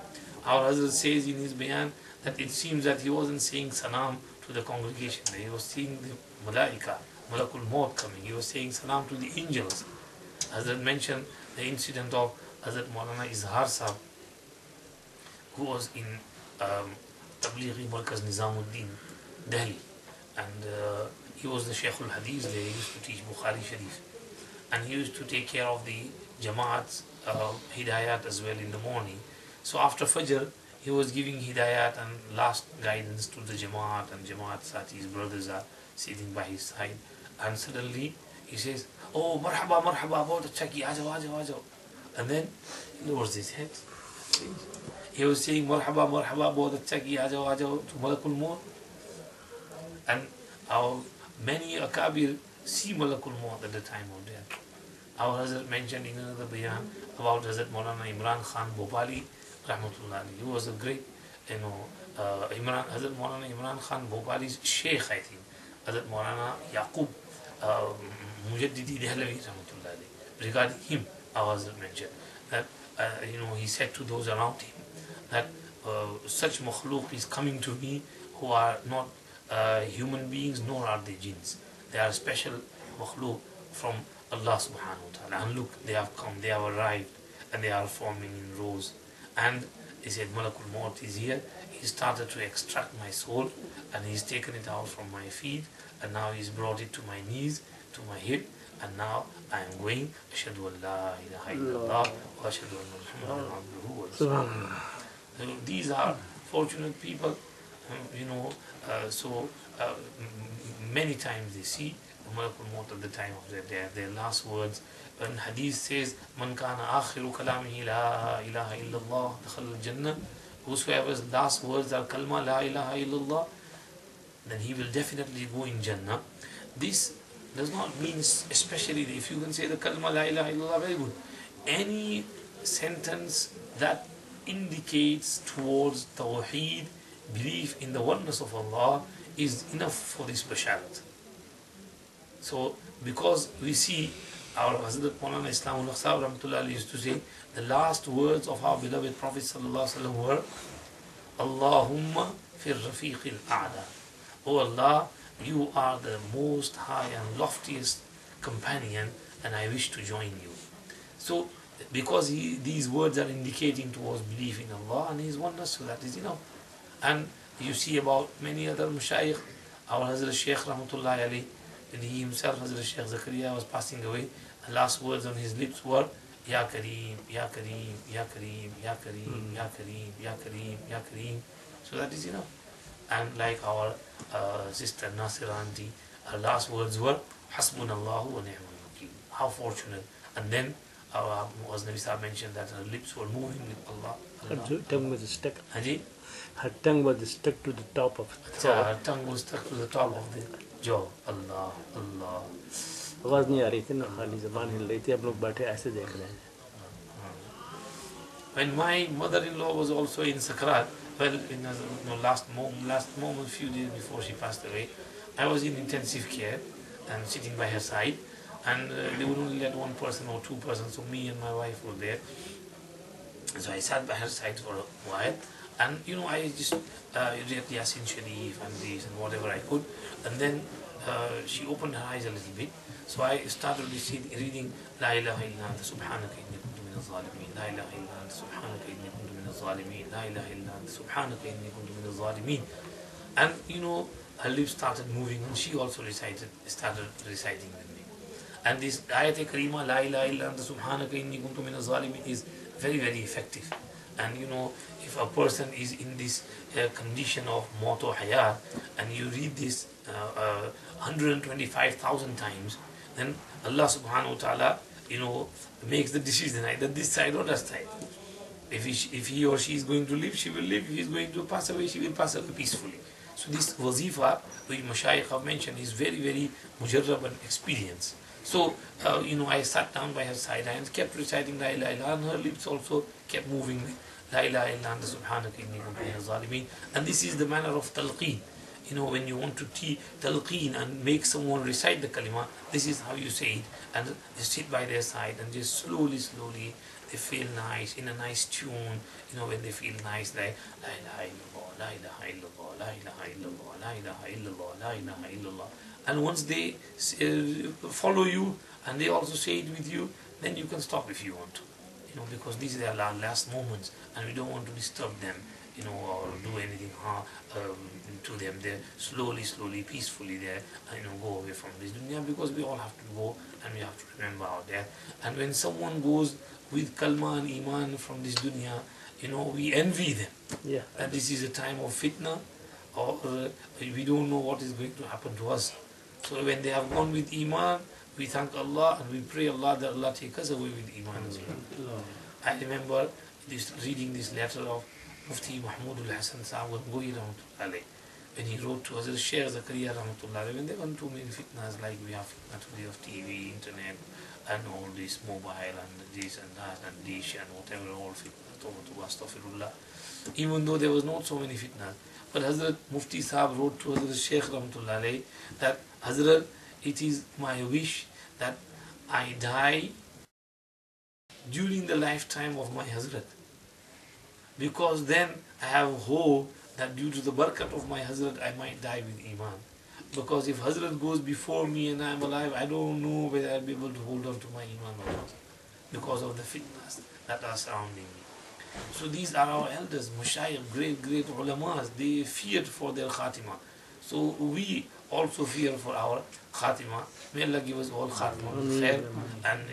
Our Hazrat says in his bayan that it seems that he wasn't saying salam to the congregation. He was seeing the malaika, Malakul Maut coming. He was saying salam to the angels. Hazrat mentioned the incident of Hazrat Maulana Izhar Sahab who was in Tablighi Markaz Nizamuddin, Delhi. And he was the Shaykh al-Hadith there. He used to teach Bukhari Sharif. And he used to take care of the Jamaat's Hidayat as well in the morning. So after Fajr, he was giving Hidayat and last guidance to the Jamaat, and Jamaat Satis, brothers are sitting by his side. And suddenly he says, "Oh, marhaba, marhaba, bahut acha ki, aajo, aajo, aajo." And then he lowers his head. He was saying, "Marhaba, marhaba, bahut acha ki, aajo, aajo," to Malakul Maut. And our many Akabir see Malakul Maut at the time of death. Our Hazrat mentioned in another bayan about Hazrat Maulana Imran Khan Bhopali, rahmatullahi. He was a great, Hazrat Maulana Imran Khan Bhopali's Sheikh, I think. Hazrat Maulana Yaqub Mujaddidi Dehlavi, rahmatullahi. Regarding him, our Hazrat mentioned that, he said to those around him that such makhluk is coming to me who are not human beings, nor are they jinns. They are special makhluk from Allah subhanahu wa ta'ala. And look, they have come, they have arrived, and they are forming in rows. And he said, Malakul Maut is here. He started to extract my soul, and he's taken it out from my feet, and now he's brought it to my knees, to my hip, and now I am going, Ashhadu an la ilaha illallah, wa ashhadu anna Muhammadan abduhu wa rasuluh. These are fortunate people, many times they see Malakul Maut at the time of their last words. When Hadith says, "Man kana akhiru kalamihi la ilaha illallah, dakhala al-jannah," whosoever's last words are kalma la ilaha illallah, then he will definitely go in Jannah. This does not mean, especially if you can say the kalma la ilaha illallah, very good. Any sentence that indicates towards tawheed, belief in the oneness of Allah, is enough for this basharat. So, because we see our Hazrat Maulana Islamullah Sahib rahmatullahi used to say, the last words of our beloved Prophet sallallahu alaihi wasallam were, Allahumma fir rafiqil a'la. Oh Allah, you are the most high and loftiest companion, and I wish to join you. So, because these words are indicating towards belief in Allah and His oneness, so that is enough. And you see about many other mashayikh, our Hazrat Shaykh rahmatullahi alayhi, when he himself, Hazrat Shaykh Zakaria, was passing away, the last words on his lips were, Ya Kareem, Ya Kareem, Ya Kareem, Ya Kareem, Ya Kareem, Ya Kareem, Ya Kareem. So that is enough. And like our sister Nasir auntie, her last words were, Hasbunallahu wa ni'mal wakeel. How fortunate. And then our Nabi Sahib mentioned that her lips were moving with Allah. Her tongue was stuck. Haji? Her tongue was stuck to the top of the jaw. Her tongue was stuck to the top of the jaw. Allah, Allah. आवाज नहीं आ रही थी ना, खाली ज़बान हिल रही थी. हम लोग बैठे ऐसे देख रहे हैं. When my mother-in-law was also in Sakrat, well, in the last moment, few days before she passed away, I was in intensive care and sitting by her side, and they would only let one person or two persons, so me and my wife were there. So I sat by her side for a while, and I just read Yasin Sharif and this and whatever I could, and then she opened her eyes a little bit. So I started reading La ilaha illa anta subhanaka inni kuntu minaz zalimin, La ilaha illa anta subhanaka inni kuntu minaz zalimin, La ilaha illa anta subhanaka inni kuntu minaz zalimin. And her lips started moving, and she also started reciting with me. And this ayat karima, La ilaha illa anta subhanaka inni kuntu minaz zalimin, is very, very effective. And if a person is in this condition of maut or hayat, and you read this 125,000 times, then Allah subhanahu wa ta'ala, makes the decision either this side or that side. If he or she is going to live, she will live. If he is going to pass away, she will pass away peacefully. So this wazifa, which Mashayikh have mentioned, is very, very mujarrab and experience. So, I sat down by her side and kept reciting La ilaha illa, and her lips also kept moving with La ilaha illa anta subhanaka inni kuntu minaz zalimin. And this is the manner of talqeen. When you want to talqeen and make someone recite the kalima, this is how you say it. And you sit by their side and just slowly, they feel nice, in a nice tune. When they feel nice, like La ilaha illallah, La ilaha illallah, La ilaha illallah, La ilaha illallah, La ilaha illallah. And once they follow you and they also say it with you, then you can stop if you want to. because these are our last moments, and we don't want to disturb them, or do anything to them. They're slowly, peacefully there, go away from this dunya, because we all have to go and we have to remember our death. And when someone goes with kalma and iman from this dunya, we envy them. Yeah. And this is a time of fitna, or we don't know what is going to happen to us. So when they have gone with iman, we thank Allah and we pray Allah that Allah take us away with iman as well. I remember reading this letter of Mufti Mahmud al-Hasan Sahab alayhi, when he wrote to Hazrat Shaykh Zakaria rahmatullahi, when there were too many fitnas, like we have fitna today of TV, internet, and all this mobile, and this and that, and dish, and whatever, all fitna, astaghfirullah. Even though there was not so many fitnas, but Hazrat Mufti Sahab wrote to Hazrat Shaykh rahmatullahi alayhi that, Hazrat, it is my wish that I die during the lifetime of my Hazrat, because then I have hope that due to the barakat of my Hazrat I might die with iman. Because if Hazrat goes before me and I am alive, I don't know whether I'll be able to hold on to my iman or not, because of the fitnas that are surrounding me. So these are our elders, Mushayikh, great ulamas. They feared for their khatima. So we also fear for our khatima. May Allah give us all khatima khair, and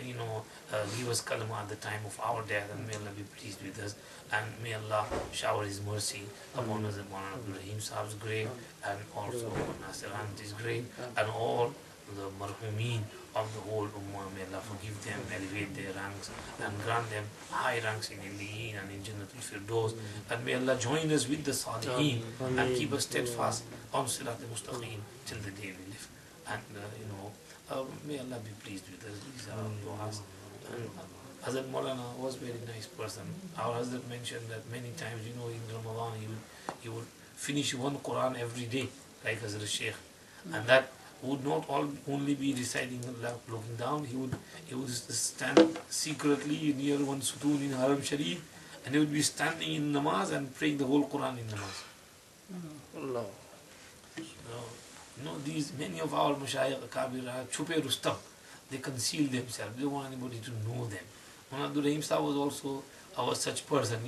give us kalma at the time of our death, and may Allah be pleased with us, and may Allah shower His mercy upon us, upon Abdul Raheem Sahab's grave, and also Nasir Auntie's grave, and all the marhumeen of the whole ummah. May Allah forgive them, elevate their ranks, and grant them high ranks in Indiyin and in Jannatul Firdaus, and may Allah join us with the Salihin and keep us steadfast on Sirat al-Mustaqim till the day we live. And may Allah be pleased with us. These are our du'as. Hazrat Maulana was a very nice person. Our Hazrat mentioned that many times, in Ramadan, he would finish one Quran every day, like Hazrat Shaykh. And that would not only be reciting, looking down. He would stand secretly near one sutoon in Haram Sharif, and he would be standing in namaz and praying the whole Quran in namaz. Allah. These many of our Mashayikh Kabir Chupe Rustam, they conceal themselves. They don't want anybody to know them. Abdul Rahim Sahib was also our such person.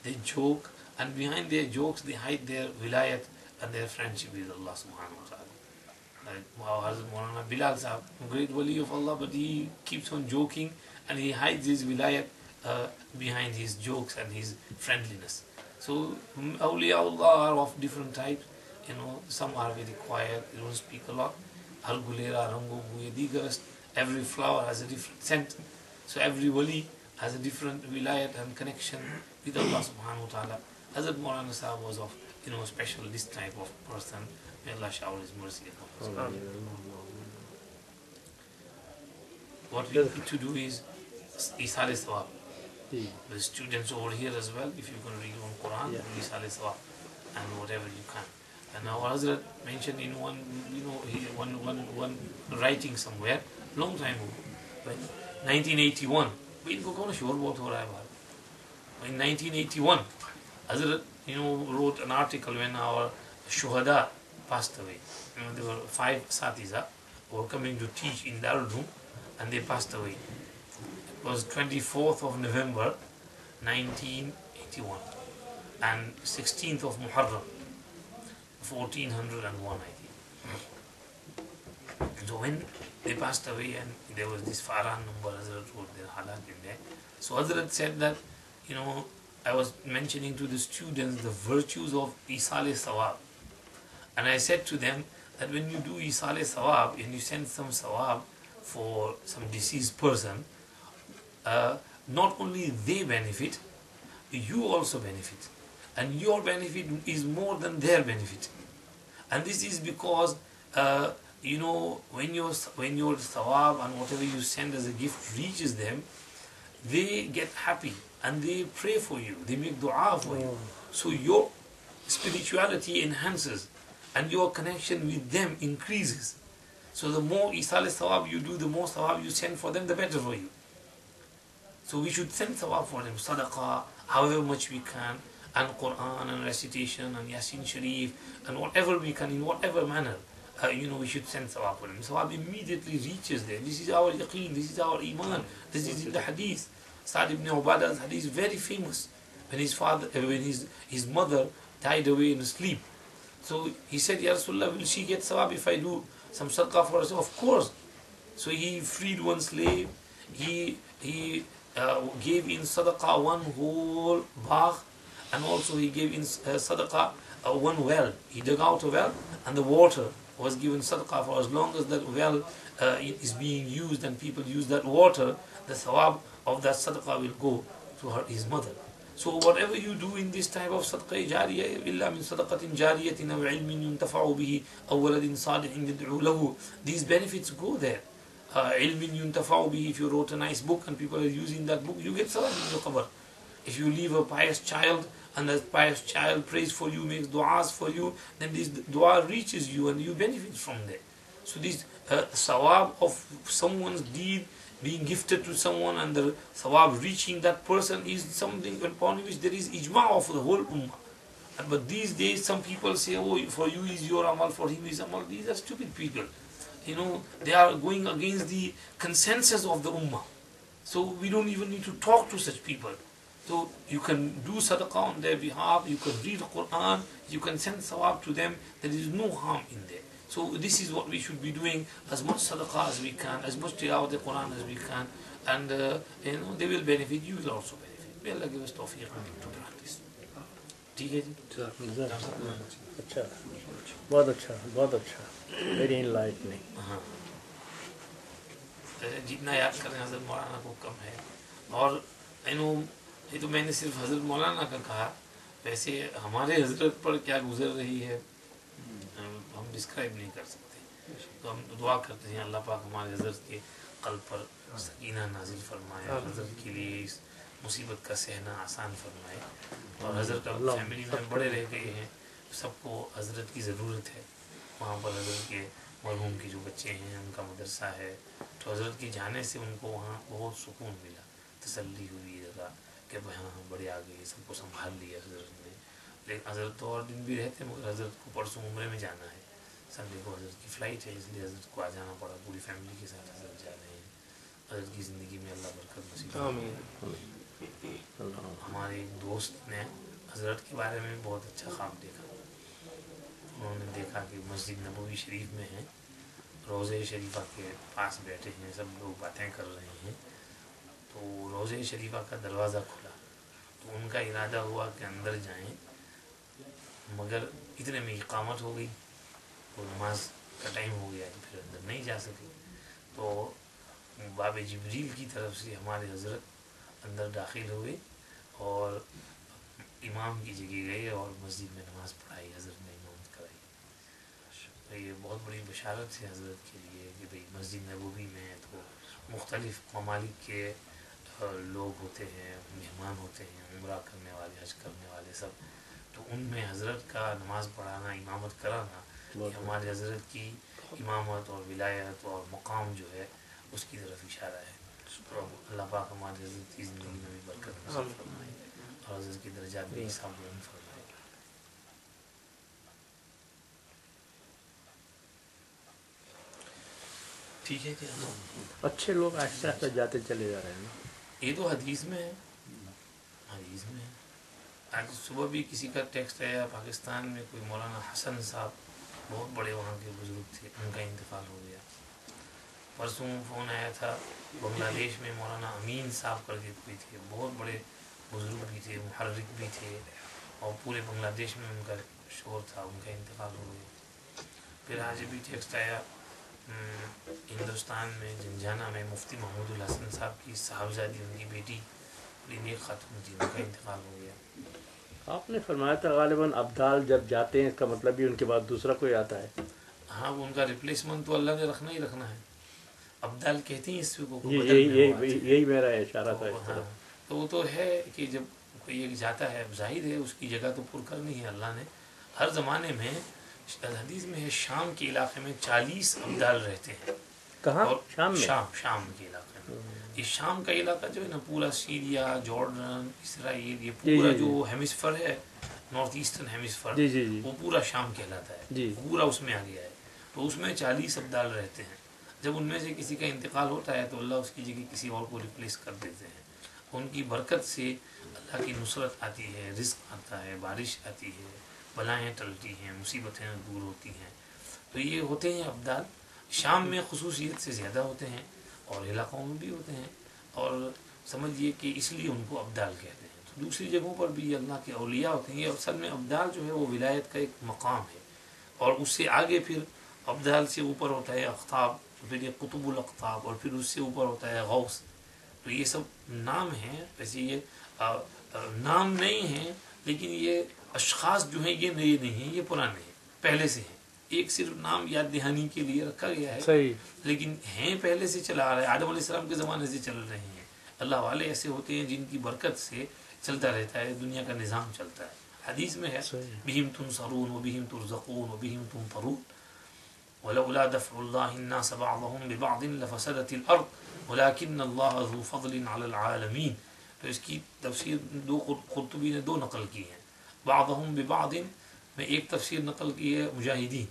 They joke, and behind their jokes they hide their wilayat and their friendship with Allah subhanahu wa ta'ala. Like our Hazrat Maulana Bilal Sahib, great wali of Allah, but he keeps on joking and he hides his wilayat behind his jokes and his friendliness. So awliya Allah are of different types. Some are very quiet, they don't speak a lot. Argulera, Rango, Digaras, every flower has a different scent. So every wali has a different wilayat and connection with Allah subhanahu wa ta'ala. Hazrat Maulana Sahib was of special this type of person. May Allah shower His mercy upon us. What we need to do is Isale Sawab. The students over here as well, if you can read on Quran, Isale Sawab, and whatever you can. And our Hazrat mentioned in one writing somewhere, long time ago, when 1981, in 1981, Hazrat wrote an article when our Shuhada passed away. There were 5 Satiza who were coming to teach in Darul Room, and they passed away. It was 24th of November 1981 and 16th of Muharram 1401, I think. So when they passed away, and there was this Farhan number, Hazrat wrote their halat in there. So Hazrat said that, I was mentioning to the students the virtues of Isale Sawab. And I said to them that when you do Isale Sawab and you send some Sawab for some deceased person, not only they benefit, you also benefit. And your benefit is more than their benefit. And this is because, when your Sawab and whatever you send as a gift reaches them, they get happy and they pray for you, they make dua for you. So your spirituality enhances and your connection with them increases. So the more Isale Sawab you do, the more Sawab you send for them, the better for you. So we should send Sawab for them, Sadaqah, however much we can, and Quran and recitation and Yasin Sharif and whatever we can, in whatever manner, we should send Sawab for them. Sawab immediately reaches them. This is our yaqeen, this is our iman, this is in the hadith. Sa'd ibn Ubada's hadith is very famous. When his mother died away in sleep. So he said, Ya Rasulullah, will she get sawab if I do some sadaqah for her? Of course. So he freed one slave. He gave in sadaqah one whole bagh, and also he gave in sadaqah one well. He dug out a well, and the water was given sadaqah for as long as that well is being used and people use that water, the sawab of that sadaqah will go to his mother. So whatever you do in this type of sadaqah jariyah, illa min sadaqatin jariyatin aw ilmin yuntafa'u bihi aw waladin salihin yad'u lahu, these benefits go there. Ilmin yuntafa'u bihi, if you wrote a nice book and people are using that book, you get sawab in your qabr. If you leave a pious child and that pious child prays for you, makes du'as for you, then this du'a reaches you and you benefit from that. So this sawab of someone's deed being gifted to someone and the sawab reaching that person is something upon which there is ijma of the whole ummah. But these days some people say, oh, for you is your amal, for him is amal. These are stupid people. You know, they are going against the consensus of the ummah. So we don't even need to talk to such people. So you can do sadaqah on their behalf, you can read Quran, you can send sawab to them. There is no harm in there. So this is what we should be doing, as much sadaqah as we can, as much tilawat of the Quran as we can, and you know, they will benefit, you will also benefit. May Allah give us tawfiq to practice. ठीक है जी? अच्छा, बहुत अच्छा, बहुत अच्छा, very enlightening. हाँ, जितना याद करें हज़रत मौलाना को कम है. और ये तो मैंने सिर्फ हज़रत मौलाना का कहा, वैसे हमारे हज़रत पर क्या गुजर रही है हम डिस्क्राइब नहीं कर सकते. तो हम दुआ करते हैं अल्लाह पाक हमारे हज़रत के क़ल्ब पर सकीना नाज़िल फरमाए, हज़रत के लिए इस मुसीबत का सहना आसान फरमाए. और हज़रत अब फैमिली में बड़े रह गए हैं, सबको हज़रत की ज़रूरत है. वहाँ पर हज़रत के मरहूम के जो बच्चे हैं उनका मदरसा है, तो हज़रत के जाने से उनको वहाँ बहुत सुकून मिला, तसल्ली हुई जगह कि भाई हाँ बड़े आ गए, सबको संभाल लिया हज़रत ने. लेकिन हज़रत तो और दिन भी रहते, मगर हज़रत को परसों उम्रे में जाना है, संडे को हज़रत की फ़्लाइट है, इसलिए हज़रत को आ जाना पड़ा. पूरी फैमिली के साथ हज़रत जा रहे हैं. हज़रत की ज़िंदगी में अल्लाह बरकत नसीब फरमाए. हमारे एक दोस्त ने हज़रत के बारे में बहुत अच्छा ख्वाब देखा. उन्होंने देखा कि मस्जिद नबवी शरीफ में है, रोज़े शरीफा के पास बैठे हैं, सब लोग बातें कर रहे हैं. तो रोज़े शरीफा का दरवाज़ा खुला, तो उनका इरादा हुआ कि अंदर जाएं, मगर इतने में इकामत हो गई, तो नमाज का टाइम हो गया, तो फिर अंदर नहीं जा सके. तो बाब जिब्रील की तरफ से हमारे हज़रत अंदर दाखिल हुए और इमाम की जगह गए और मस्जिद में नमाज़ पढ़ाई, हज़रत ने इमामत कराई. तो ये बहुत बड़ी बशारत है हज़रत के लिए कि भाई मस्जिद नबवी में है, तो मुख्तलिफ़ ममालिक के लोग होते हैं, मेहमान होते हैं, उम्रा करने वाले, हज करने वाले सब, तो उनमें हज़रत का नमाज़ पढ़ाना, इमामत कराना, ये हमारे हज़रत की इमामत और विलायत और मकाम जो है उसकी तरफ इशारा है. तो अल्लाह पाक हमारे हज़रत की ज़िंदगी में भी बरकत नसीब फरमाए और हज़रत की दर्जात भी हिसाब बुलंद फरमाए. ठीक है जी. अच्छे लोग आहिस्ते आहिस्ते जाते चले जा रहे हैं ना. ये तो हदीस में है, हदीस में है. आज सुबह भी किसी का टेक्स्ट आया, पाकिस्तान में कोई मौलाना हसन साहब, बहुत बड़े वहाँ के बुज़ुर्ग थे, उनका इंतकाल हो गया. परसों फ़ोन आया था, बांग्लादेश में मौलाना अमीन साहब करके कोई थे, बहुत बड़े बुज़ुर्ग भी थे, मुहर्रिक भी थे, और पूरे बांग्लादेश में उनका शोर था, उनका इंतकाल हो गया. फिर आज भी टेक्स्ट आया, हिंदुस्तान में झंझाना में मुफ्ती महमूदुल हसन साहब की साहबजादी, उनकी बेटी बड़ी नेक खातून थी, उनका इंतकाल हो गया. आपने फरमाया था गालिबन अब्दाल जब जाते हैं इसका मतलब भी उनके बाद दूसरा कोई आता है. हाँ, वो उनका रिप्लेसमेंट तो अल्लाह ने रखना ही रखना है. अब्दाल कहती हैं इसको, यही मेरा इशारा था. हाँ, तो वो तो है कि जब कोई एक जाता है, जाहिर है उसकी जगह तो पुर करनी है अल्लाह ने. हर ज़माने में हदीस में है, शाम के इलाके में 40 अब्दाल रहते हैं. कहाँ? शाम में? शाम के इलाके में. ये शाम का इलाका जो है ना, पूरा सीरिया, जॉर्डन, इसराइल, ये पूरा जो हेमिस्फीयर है, नॉर्थ ईस्टर्न हेमिस्फीयर, वो पूरा शाम कहलाता है, पूरा उसमें आ गया है. तो उसमें 40 अब्दाल रहते हैं. जब उनमें से किसी का इंतकाल होता है तो अल्लाह उसकी जगह किसी और को रिप्लेस कर देते हैं. ان کی برکت سے اللہ کی نصرت آتی ہے، رزق آتا ہے، بارش آتی ہے، بلائیں ٹلتی ہیں، مصیبتیں دور ہوتی ہیں. تو یہ ہوتے ہیں ابدال. شام میں خصوصیت سے زیادہ ہوتے ہیں اور علاقوں میں بھی ہوتے ہیں، اور سمجھیے کہ اس لیے ان کو ابدال کہتے ہیں. تو دوسری جگہوں پر بھی اللہ کے اولیاء ہوتے ہیں. اصل میں ابدال جو ہے وہ ولایت کا ایک مقام ہے، اور اس سے آگے پھر ابدال سے اوپر ہوتا ہے اقطاب، پھر یہ قطب الاقطاب، اور پھر اس سے اوپر ہوتا ہے غوث. تو یہ سب نام ہیں، ویسے یہ نام نہیں ہیں، لیکن یہ اشخاص جو ہیں یہ نئے نہیں ہیں، یہ پرانے ہیں، پہلے سے ہیں. ایک صرف نام یاد دہانی کے لیے رکھا گیا ہے، صحیح. لیکن ہیں پہلے سے چلا آ رہا ہے، آدم علیہ السلام کے زمانے سے چل رہے ہیں. اللہ والے ایسے ہوتے ہیں جن کی برکت سے چلتا رہتا ہے، دنیا کا نظام چلتا ہے. حدیث میں ہے بہم تنصرون وبہم ترزقون وبہم تمطرون ولولا دفع اللہ الناس بعضهم ببعض لفسدت الارض ولكن اللہ ذو فضل علی العالمین. تو اس کی تفسیر قرطبی نے 2 نقل کی ہیں. بعضهم ببعض میں ایک تفسیر نقل کی ہے مجاہدین،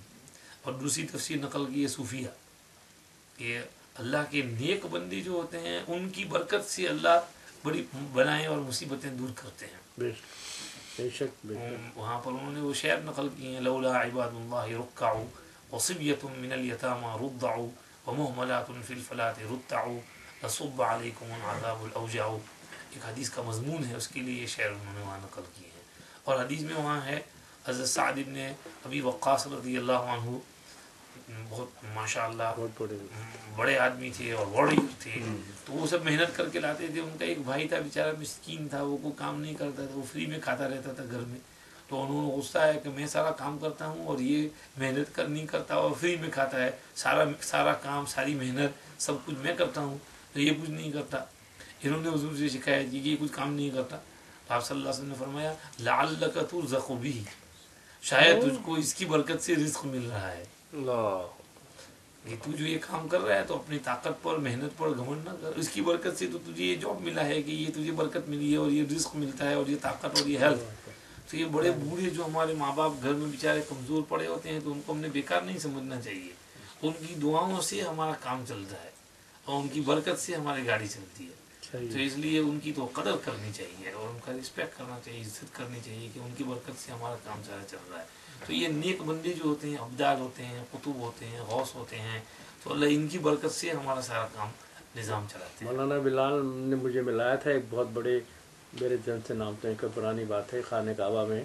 اور دوسری تفسیر نقل کی ہے صوفیہ، کہ اللہ کے نیک بندے جو ہوتے ہیں ان کی برکت سے اللہ بڑی بلائیں اور مصیبتیں دور کرتے ہیں. بے شک. وہاں پر انہوں نے وہ شعر نقل کیے ہیں، لولا عباد اللہ رکعوا وصبیۃ من الیتامی رضعوا ومہملات فی الفلاۃ رتعوا لصب علیکم العذاب الاوجع. ایک حدیث کا مضمون ہے، اس کے لیے یہ شعر انہوں نے وہاں نقل کیے ہیں. اور حدیث میں وہاں ہے حضرت سعد بن ابی وقاص رضی اللہ عنہ، بہت ماشاء اللہ بڑے آدمی تھے اور واریر تھے، تو وہ سب محنت کر کے لاتے تھے. ان کا ایک بھائی تھا بیچارہ مسکین تھا، وہ کوئی کام نہیں کرتا تھا، وہ فری میں کھاتا رہتا تھا گھر میں. تو انہوں نے غصہ ہے کہ میں سارا کام کرتا ہوں اور یہ محنت نہیں کرتا اور فری میں کھاتا ہے، سارا کام ساری محنت سب کچھ میں کرتا ہوں تو یہ کچھ نہیں کرتا. انہوں نے حضور سے شکایت کی کہ یہ کچھ کام نہیں کرتا. تو آپ صلی اللہ علیہ وسلم نے فرمایا لعلک ترزق بہ، شاید تجھ کو اس کی برکت سے رزق مل رہا ہے. یہ تو جو یہ کام کر رہا ہے تو اپنی طاقت پر محنت پر گھمنڈ نہ کر، اس کی برکت سے تو تجھے یہ جاب ملا ہے کہ یہ تجھے برکت ملی ہے اور یہ رزق ملتا ہے اور یہ طاقت اور یہ ہیلتھ. تو یہ بڑے بوڑھے جو ہمارے ماں باپ گھر میں بیچارے کمزور پڑے ہوتے ہیں تو ان کو ہم نے بیکار نہیں سمجھنا چاہیے. ان کی دعاؤں سے ہمارا کام چلتا ہے اور ان کی برکت سے ہماری گاڑی چلتی ہے. تو اس لیے ان کی تو قدر کرنی چاہیے اور ان کا رسپیکٹ کرنا چاہیے، عزت کرنی چاہیے کہ ان کی برکت سے ہمارا کام سارا چل رہا ہے. تو یہ نیک بندے جو ہوتے ہیں، ابدال ہوتے ہیں، قطب ہوتے ہیں، غوث ہوتے ہیں، تو اللہ ان کی برکت سے ہمارا سارا کام نظام چلاتے ہیں. مولانا بلال نے مجھے ملایا تھا ایک بہت بڑے، میرے جن سے نام تو ایک پرانی بات ہے، خانہ کعبہ میں.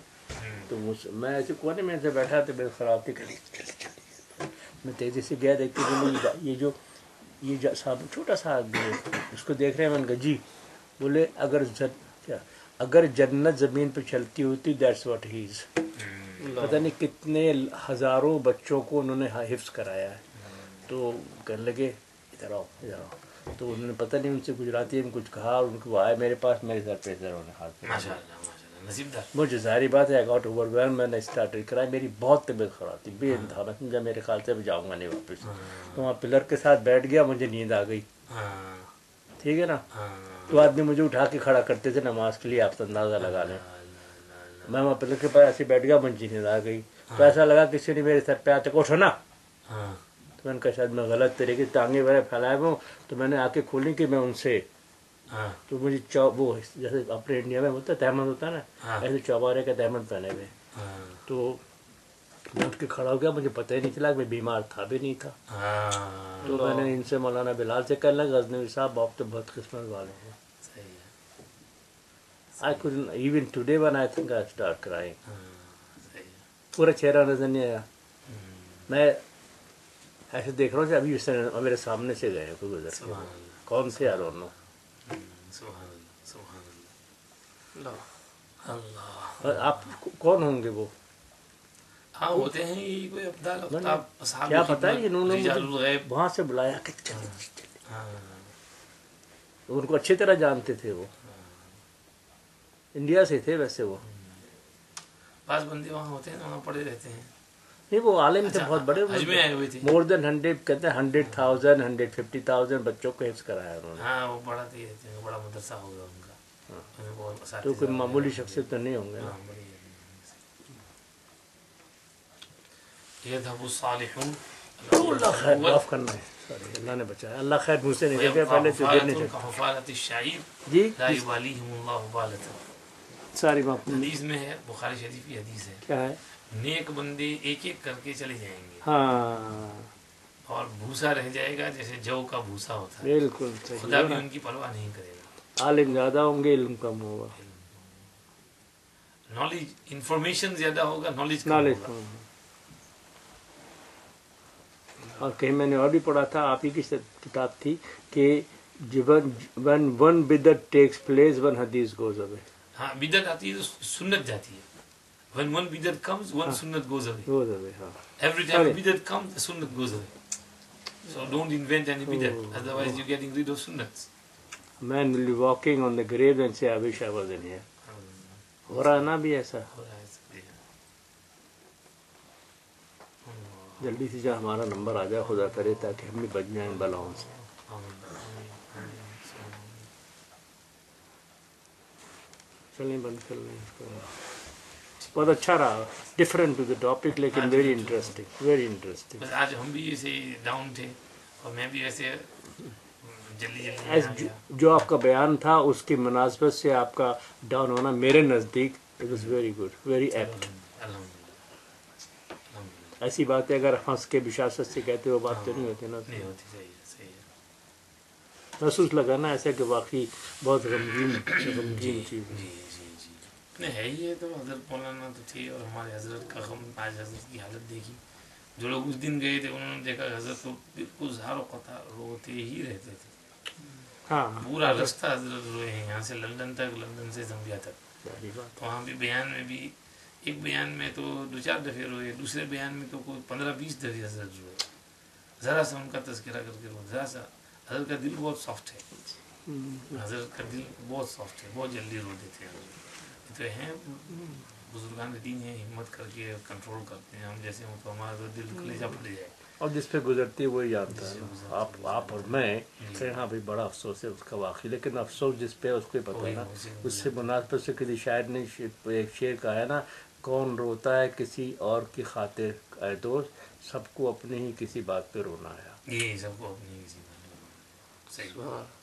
تو میں ایسے کونے میں سے بیٹھا تو میرے خراب تھی، میں تیزی سے گیا دیکھتے کہ یہ جو صاحب چھوٹا سا آدمی ہے، اس کو دیکھ رہے ہیں. میں نے کہا جی، بولے اگر جنت زمین پہ چلتی ہوتی دیٹس واٹ ہی از. پتہ نہیں کتنے ہزاروں بچوں کو انہوں نے حفظ کرایا ہے. تو کہنے لگے ادھر آؤ ادھر آؤ. تو انہوں نے پتہ نہیں ان سے گجراتی میں کچھ کہا اور ان کو آئے میرے پاس، میرے سر پہ انہوں نے ہاتھ ماشاء اللہ مجھے ظاہری بات ہے گاٹ اوور ویلم. میں نے اسٹارٹ کرایا، میری بہت طبیعت خراب تھی بے انتہا. میں سمجھا میرے خیال سے میں جاؤں گا نہیں واپس. تو وہاں پلر کے ساتھ بیٹھ گیا، مجھے نیند آ گئی. ٹھیک ہے نا. تو آدمی مجھے اٹھا کے کھڑا کرتے تھے نماز کے لیے، آپ اندازہ لگا لیں. میں وہاں پلر کے پاس ایسے بیٹھ گیا، مجھے نیند آ گئی. تو ایسا لگا کسی نے میرے سر پہ آتے کو اٹھو نا. تو میں نے کہا شاید میں غلط طریقے ٹانگیں وغیرہ پھیلائے ہوئے ہوں. تو میں نے آ کے کھولی کہ میں ان سے، تو مجھے وہ جیسے اپنے انڈیا میں ہوتا ہے تہمت ہوتا ہے نا، ایسے چوبارے کا تہمت پہنے ہوئے. تو میں اٹھ کے کھڑا ہو گیا، مجھے پتہ ہی نہیں چلا کہ میں بیمار تھا بھی نہیں تھا. تو میں نے ان سے مولانا بلال سے کہنے لگا غزنوی صاحب آپ تو بہت قسمت والے ہیں. I couldn't even today when I think I start crying. پورا چہرہ نظر نہیں آیا. میں ایسے دیکھ رہا ہوں کہ ابھی اس نے میرے سامنے سے گئے کوئی گزر کے. کون سے I don't know. آپ کون ہوں گے وہ؟ ہاں ہوتے ہیں یہ کوئی ابدال کیا پتہ ہے انہوں نے مجھے وہاں سے بلایا کہ ان کو اچھی طرح جانتے تھے. وہ انڈیا سے تھے ویسے. وہ بعض بندے وہاں ہوتے ہیں وہاں پڑے رہتے ہیں. نہیں وہ عالم تھے بہت بڑے، حج میں آئے ہوئے تھے. مور دین 100 کہتے ہیں 100,000 150,000 بچوں کو حفظ کرایا انہوں نے. ہاں وہ پڑھاتے ہی رہتے ہیں، بڑا مدرسہ ہوگا ان کا. تو کوئی معمولی شخصیت تو نہیں ہوں گے. يذهب الصالحون. اللہ خیر معاف کرنا ہے. اللہ نے بچایا, اللہ خیر مجھ سے نہیں دیکھا پہلے تو دینے چاہتے حفالت الشعیر جی لا یبالیہم اللہ بالۃ. ساری بات حدیث میں ہے, بخاری شریف کی حدیث ہے, کیا ہے, نیک بندے ایک ایک کر کے چلے جائیں گے ہاں اور بھوسا رہ جائے گا جیسے جو کا بھوسا ہوتا ہے. بالکل صحیح, خدا بھی ان کی پرواہ نہیں کرے گا. عالم زیادہ ہوں گے, علم کم ہوگا, نالج انفارمیشن زیادہ ہوگا, نالج کم نالج ہوگا. اور کہیں میں نے اور بھی پڑھا تھا, آپ ہی کی کتاب تھی کہ when one bidat takes place one hadith goes away. ہاں بدعت آتی ہے تو سنت جاتی ہے. when one bidat comes one sunnat goes away. goes away, ہاں. Every time a bidat comes the sunnat goes away. So don't invent any bidat, otherwise you're getting rid of sunnats. A man will be walking on the grave and say I wish I was in here. ہو رہا ہے نا بھی ایسا, جلدی سے جو ہمارا number آ جائے خدا کرے تاکہ ہم بھی بچ جائیں بلاؤں سے. چلیں بند کر لیں اس کو. بہت اچھا رہا, ڈفرینٹ ٹو دا ٹاپک لیکن ویری انٹرسٹنگ, ویری انٹرسٹنگ. بس آج ہم بھی ایسے ڈاؤن تھے اور میں بھی ایسے جلدی جو آپ کا بیان تھا اس کی مناسبت سے آپ کا ڈاؤن ہونا میرے نزدیک it was very good, very apt. ایسی بات ہے اگر ہنس کے بشاشت سے کہتے وہ بات تو نہیں ہوتی نا, محسوس لگا نا ایسا کہ واقعی بہت غمگین چیز ہے. نہیں ہے ہی ہے. تو حضرت مولانا تو تھے اور ہمارے حضرت کا غم, آج حضرت کی حالت دیکھی. جو لوگ اس دن گئے تھے انہوں نے دیکھا حضرت کو بالکل زہر و قطع روتے ہی رہتے تھے. ہاں پورا رستہ حضرت روئے ہیں, یہاں سے لندن تک, لندن سے زمبیا تک. تو وہاں بھی بیان میں بھی ایک بیان میں تو 2-4 دفعے روئے, دوسرے بیان میں تو کوئی 15-20 دفعے حضرت روئے. ذرا سا ان کا تذکرہ کر کے روئے, ذرا سا. حضرت کا دل بہت سافٹ ہے, حضرت کا دل بہت سافٹ ہے, بہت جلدی رو دیتے ہیں. تو ہیں بزرگان دین ہیں, ہمت کر کے کنٹرول کرتے ہیں. ہم جیسے ہوں تو ہمارا تو دل کلیجہ پھٹ جائے. اور جس پہ گزرتی ہے وہی جانتا ہے. آپ اور میں ہاں بھائی بڑا افسوس ہے اس کا واقعی, لیکن افسوس جس پہ اس کو پتہ ہے نا. اس سے مناسبت سے کسی شاعر نے ایک شعر کہا ہے نا, کون روتا ہے کسی اور کی خاطر اے دوست, سب کو اپنے ہی کسی بات پہ رونا ہے. یہ سب کو اپنی کسی بات پہ رونا. صحیح.